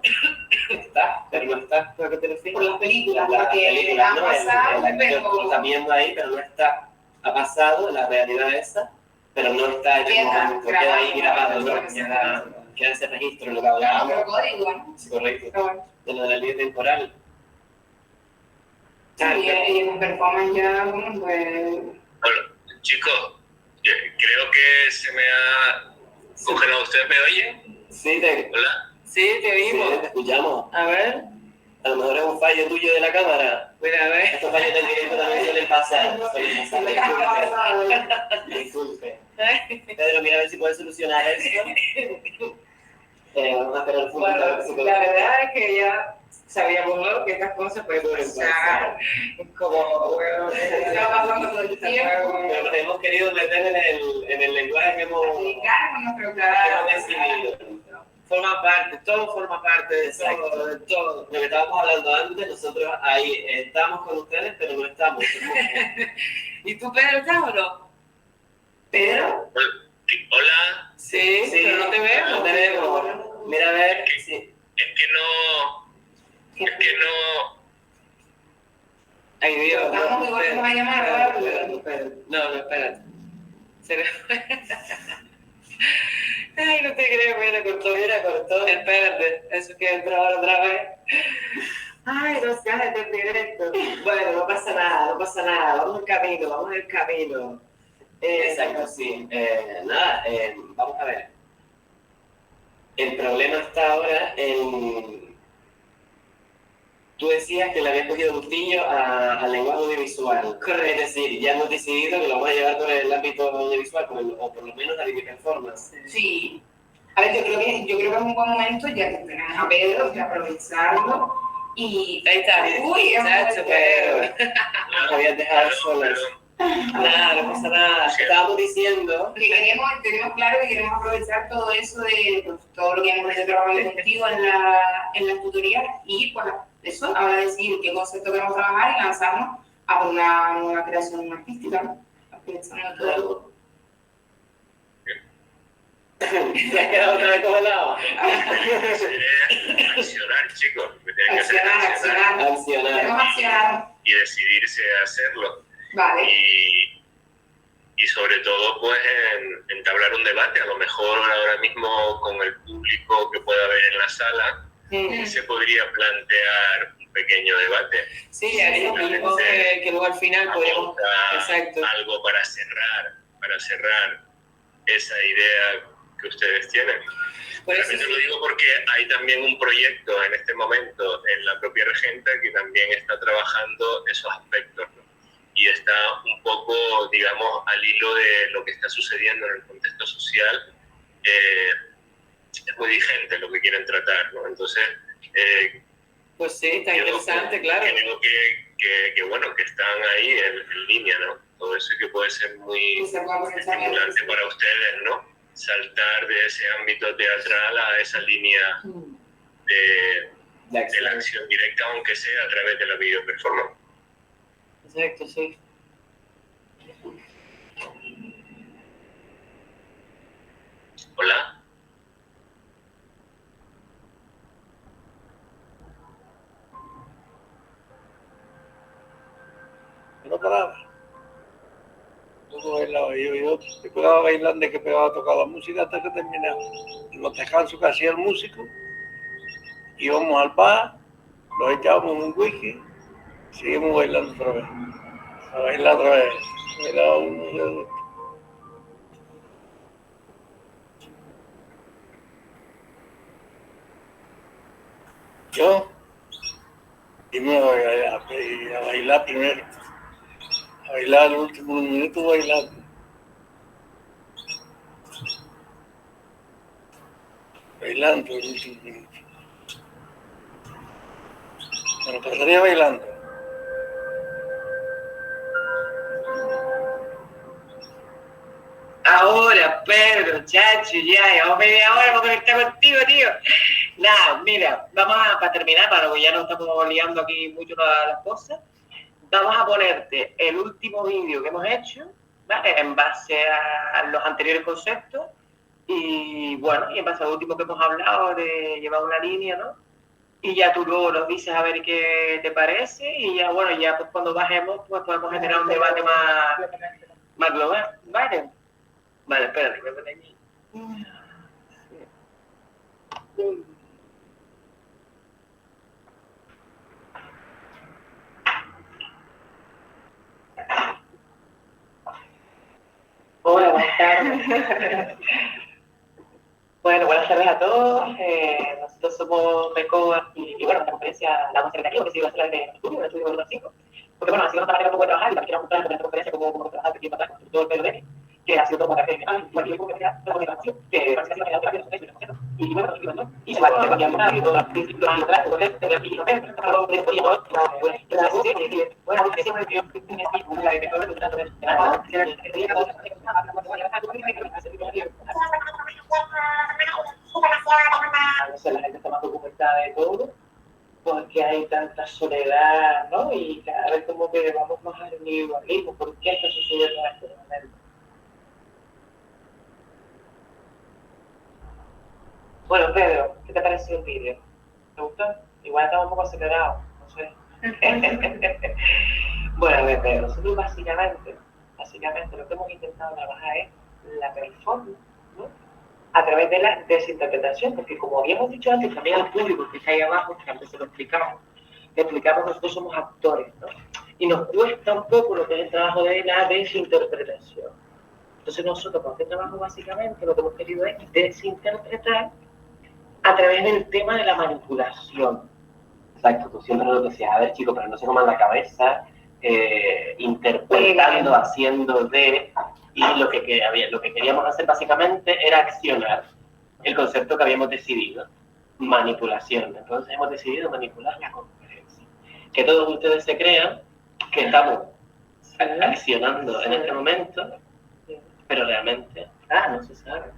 Estás pero no estás. ¿Por qué te refieres? Por las películas, Las porque películas, han ¿no? pasado, El actor tú lo estás viendo ahí, pero no está. Ha pasado la realidad esa, pero no está en el momento. Queda ahí grabado, ¿no? Queda ese registro en lo que hablábamos. Otro código, ¿no? Sí, correcto. De lo de la línea temporal. Sí, y en performance ya, bueno, pues... Hola, chicos, creo que se me ha congelado. ¿Ustedes me oyen? Sí, Hola. Sí, te oímos. Sí, te escuchamos. A ver. A lo mejor es un fallo tuyo de la cámara. Mira, a ver. Estos fallos del directo también suelen pasar. Disculpe. Pedro, mira a ver si puedes solucionar eso. Vamos a esperar un Bueno, la verdad es que ya sabíamos, ¿no? Que estas cosas pueden pasar. Como, bueno, está pasando todo el tiempo. Pero nos hemos querido meter en el lenguaje que hemos decidido. Forma parte, todo forma parte de todo. Lo que estábamos hablando antes, nosotros ahí estamos con ustedes, pero no estamos. ¿Y tú, Pedro, estás o no? ¿Pedro? Hola. Sí, pero no te vemos. No te vemos. Mira a ver. Sí. Es que no. Ay, Dios. Vamos, igual nos va a llamar. No, espérate. Ay, no te creo, mira, cortó. Espérate, eso que entró otra vez. Ay, no se hace el directo. Bueno, no pasa nada. Vamos en camino. Exacto, sí. Nada, vamos a ver. El problema está ahora en... Tú decías que le habías cogido gustillo al lenguaje audiovisual. Correcto. Es decir, ya hemos decidido que lo vamos a llevar por el ámbito audiovisual, o por lo menos la video performance. Sí. A ver, yo creo que es un buen momento, ya que tenemos a Pedro, que aprovecharlo. Y ahí está. Uy, Chacho, Pedro. Nos habías dejado solos. Nada, no pasa nada. Estábamos diciendo que tenemos claro que queremos aprovechar todo eso de pues, todo lo que hemos hecho trabajando contigo en la tutoría y pues eso, ahora decidir qué concepto queremos trabajar y lanzarnos a una nueva creación artística, ¿no? Aprovechando todo. ¿Te has quedado otra vez congelado? Accionar, chicos. Accionar. Y decidirse a hacerlo. Vale. Y sobre todo, pues, entablar un debate, a lo mejor ahora mismo con el público que pueda haber en la sala, se podría plantear un pequeño debate. Sí, haríamos que luego al final podríamos... Exacto. Algo para cerrar esa idea que ustedes tienen. Realmente lo digo porque hay también un proyecto en este momento en la propia Regenta que también está trabajando esos aspectos, ¿no? Y está un poco, digamos, al hilo de lo que está sucediendo en el contexto social. Es muy vigente lo que quieren tratar, ¿no? Entonces, pues sí, está interesante, claro. Que bueno, que están ahí en línea, ¿no? Todo eso que puede ser muy estimulante para ustedes, ¿no? Saltar de ese ámbito teatral a esa línea de la acción directa, aunque sea a través de la video performance. Exacto, sí. Hola. No paraba. Todo bailaba. Yo te pegaba bailando y que pegaba a tocar la música hasta que terminaba. En los descansos que hacía el músico, íbamos al bar, nos echábamos un whisky, seguimos bailando otra vez. A bailar otra vez. Bailaba uno de otro. Yo, primero a bailar primero. A bailar el último minuto bailando. Bailando el último minuto. Me lo pasaría bailando. Ahora, Pedro, chacho, ya llevamos media hora para conectar contigo, tío. Nada, mira, para terminar, para que ya no estamos liando aquí mucho las cosas, vamos a ponerte el último vídeo que hemos hecho, ¿vale? En base a los anteriores conceptos y, bueno, y en base al último que hemos hablado de llevar una línea, ¿no? Y ya tú luego nos dices a ver qué te parece y ya, bueno, ya pues cuando bajemos, pues podemos generar un debate más global, ¿vale? Vale, espérate, voy a poner aquí. Hola, buenas tardes. Bueno, buenas tardes a todos. Nosotros somos Mecoa y bueno, esta conferencia la vamos a hacer de aquí, porque si va a ser de estudio, de estudio de 5. Porque bueno, ha sido una manera un poco de trabajar y también quiero mostrar en esta conferencia cómo trabajar aquí para atrás con todo el PLD, que ha sido todo para que bueno, yo creo que sea una comunicación que básicamente ha sido una y bueno, y se va a cambiar una y todo el principio de atrás, porque es el y no es todo el tiempo bueno, que siempre que yo tenía aquí una de todo el trato de no sé, la gente está más documentada de todo porque hay tanta soledad, ¿no? Y cada vez como que vamos más al individualismo. ¿Por qué está sucediendo esto? Bueno, Pedro, ¿qué te parece el vídeo? ¿Te gustó? Igual estamos un poco acelerados, no sé. Bueno, a ver, Pedro, nosotros básicamente lo que hemos intentado trabajar es la performance, ¿no? A través de la desinterpretación, porque como habíamos dicho antes, también al público que está ahí abajo, que antes se lo explicamos, nosotros somos actores, ¿no? Y nos cuesta un poco lo que es el trabajo de la desinterpretación. Entonces nosotros con este trabajo básicamente lo que hemos querido es desinterpretar a través del tema de la manipulación. Exacto, tú siempre lo decías, a ver chicos, pero no se coman la cabeza, interpretando, haciendo de... Y lo que queríamos hacer básicamente era accionar el concepto que habíamos decidido, manipulación. Entonces hemos decidido manipular la conferencia. Que todos ustedes se crean que estamos accionando en este momento, pero realmente no se sabe.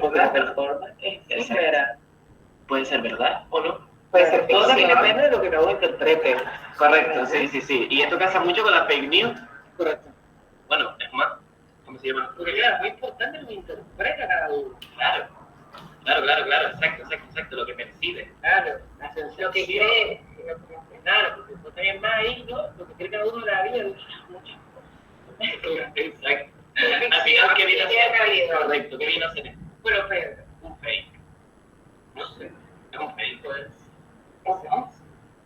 Porque la performance es verdad. Puede ser verdad o no. Puede ser todo depende de lo que cada uno interprete. Correcto, sí. Y esto casa mucho con la fake news. Correcto. Bueno, es más, ¿cómo se llama? Porque claro, es muy importante lo que interpreta cada uno. Claro, exacto, lo que percibe. Claro, la sensación lo que cree, claro, porque tú también más ahí, ¿no? Lo que cree cada uno de la vida, muchas cosas. Exacto. Al final, ¿qué viene a ser? Correcto, ¿qué viene a ser? Bueno, Pedro. Un fake. No sé, es un fake, pues.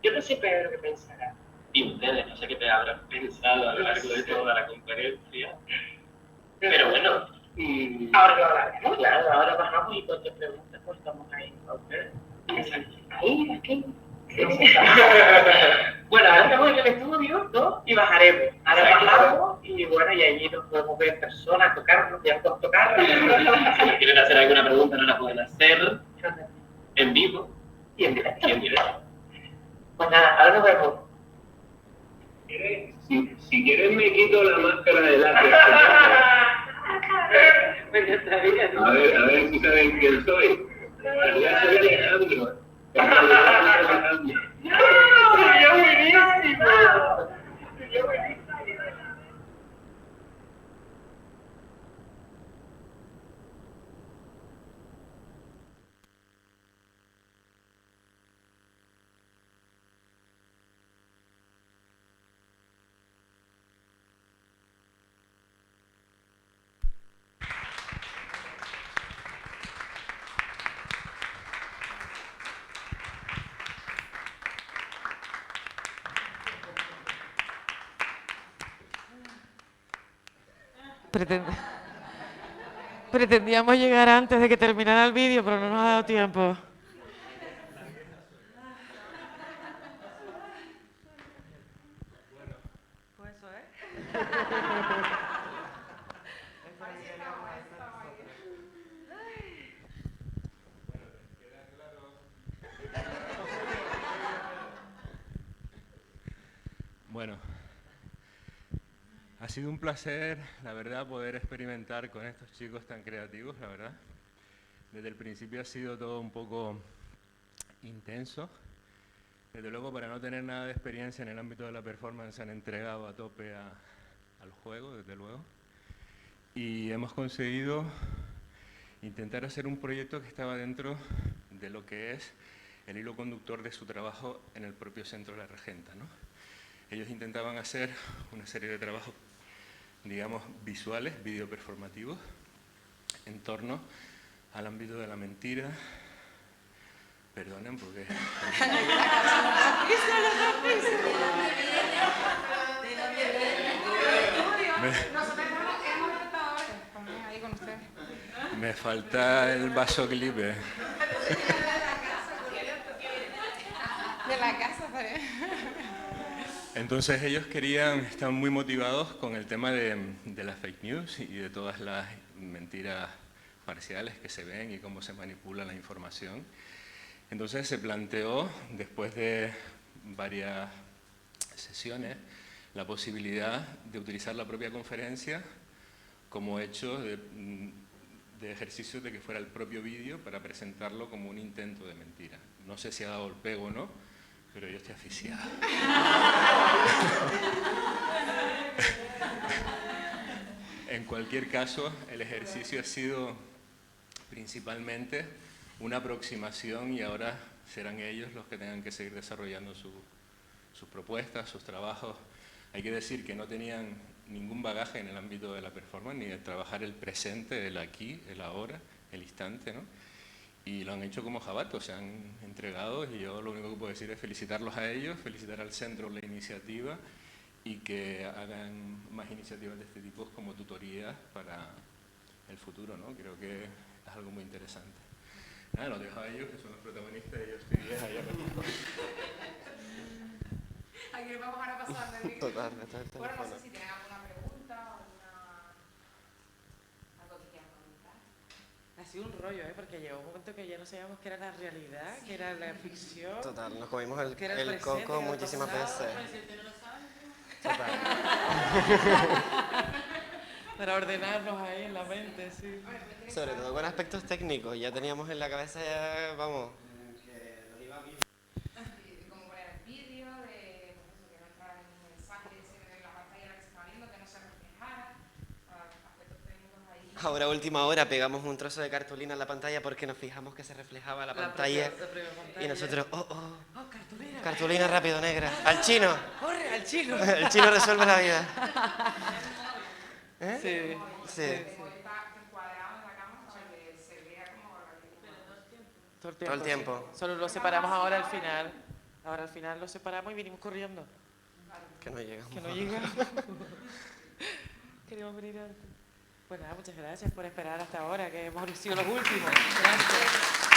Yo no sé, Pedro, qué pensará. Y ustedes, no sé qué te habrán pensado a lo largo de toda la conferencia. Pero bueno. Ahora lo hablaremos, claro, ahora bajamos y cualquier pregunta, pues estamos ahí a ustedes. Ahí, aquí. Bueno, ahora estamos en el estudio, ¿no? Y bajaremos. Ahora bajamos y bueno, y allí nos podemos ver en persona, tocarnos, ya podemos tocarnos. Si quieren hacer alguna pregunta, no la pueden hacer en vivo y en directo. Pues nada, ahora nos vemos. Si quieren me quito la máscara de látex. A ver si saben quién soy. Ya soy Alejandro. Sería buenísimo. Sería buenísimo. Pretendíamos llegar antes de que terminara el vídeo, pero no nos ha dado tiempo. Pues eso, Bueno, ha sido un placer, la verdad, poder experimentar con estos chicos tan creativos, la verdad. Desde el principio ha sido todo un poco intenso. Desde luego, para no tener nada de experiencia en el ámbito de la performance, se han entregado a tope al juego, desde luego. Y hemos conseguido intentar hacer un proyecto que estaba dentro de lo que es el hilo conductor de su trabajo en el propio centro de la Regenta, ¿no? Ellos intentaban hacer una serie de trabajos, digamos, visuales, videoperformativos, en torno al ámbito de la mentira. Perdonen, porque... Me falta el vasoclipe. De la casa, ¿sabes? Entonces ellos estaban muy motivados con el tema de las fake news y de todas las mentiras parciales que se ven y cómo se manipula la información. Entonces se planteó, después de varias sesiones, la posibilidad de utilizar la propia conferencia como hecho de ejercicio de que fuera el propio vídeo para presentarlo como un intento de mentira. No sé si ha dado el pego o no, pero yo estoy asfixiado. En cualquier caso, el ejercicio ha sido principalmente una aproximación y ahora serán ellos los que tengan que seguir desarrollando sus propuestas, sus trabajos. Hay que decir que no tenían ningún bagaje en el ámbito de la performance, ni de trabajar el presente, el aquí, el ahora, el instante, ¿no? Y lo han hecho como jabatos, se han entregado y yo lo único que puedo decir es felicitarlos a ellos, felicitar al centro la iniciativa y que hagan más iniciativas de este tipo como tutorías para el futuro, ¿no? Creo que es algo muy interesante. Nada, los dejo a ellos, que son los protagonistas, y yo estoy bien allá. Aquí vamos ahora pasando el micro. Bueno, no sé si tienen alguna pregunta o algo que quieran comentar. Ha sido un rollo, porque llegó un momento que ya no sabíamos qué era la realidad, qué era la ficción. Total, nos comimos el presente, coco muchísimas veces. Total. Para ordenarnos ahí en la mente, sí. Sobre todo con aspectos técnicos, ya teníamos en la cabeza, ya, vamos, que nos iba bien. De cómo poner el vídeo, de que no entrara ningún mensaje en la pantalla que se estaba viendo, que no se reflejara, aspectos técnicos ahí. Ahora, a última hora, pegamos un trozo de cartulina en la pantalla porque nos fijamos que se reflejaba la pantalla y nosotros, cartulina. Cartulina rápido, negra. ¡Al chino! ¡Corre, al chino! El chino resuelve la vida. ¿Eh? Sí. Todo el tiempo. Sí. Solo lo separamos ahora al final. Ahora al final lo separamos y vinimos corriendo. Que no llegamos. Que no llegamos. Queríamos venir antes. Pues nada, muchas gracias por esperar hasta ahora, que hemos sido los últimos. Gracias.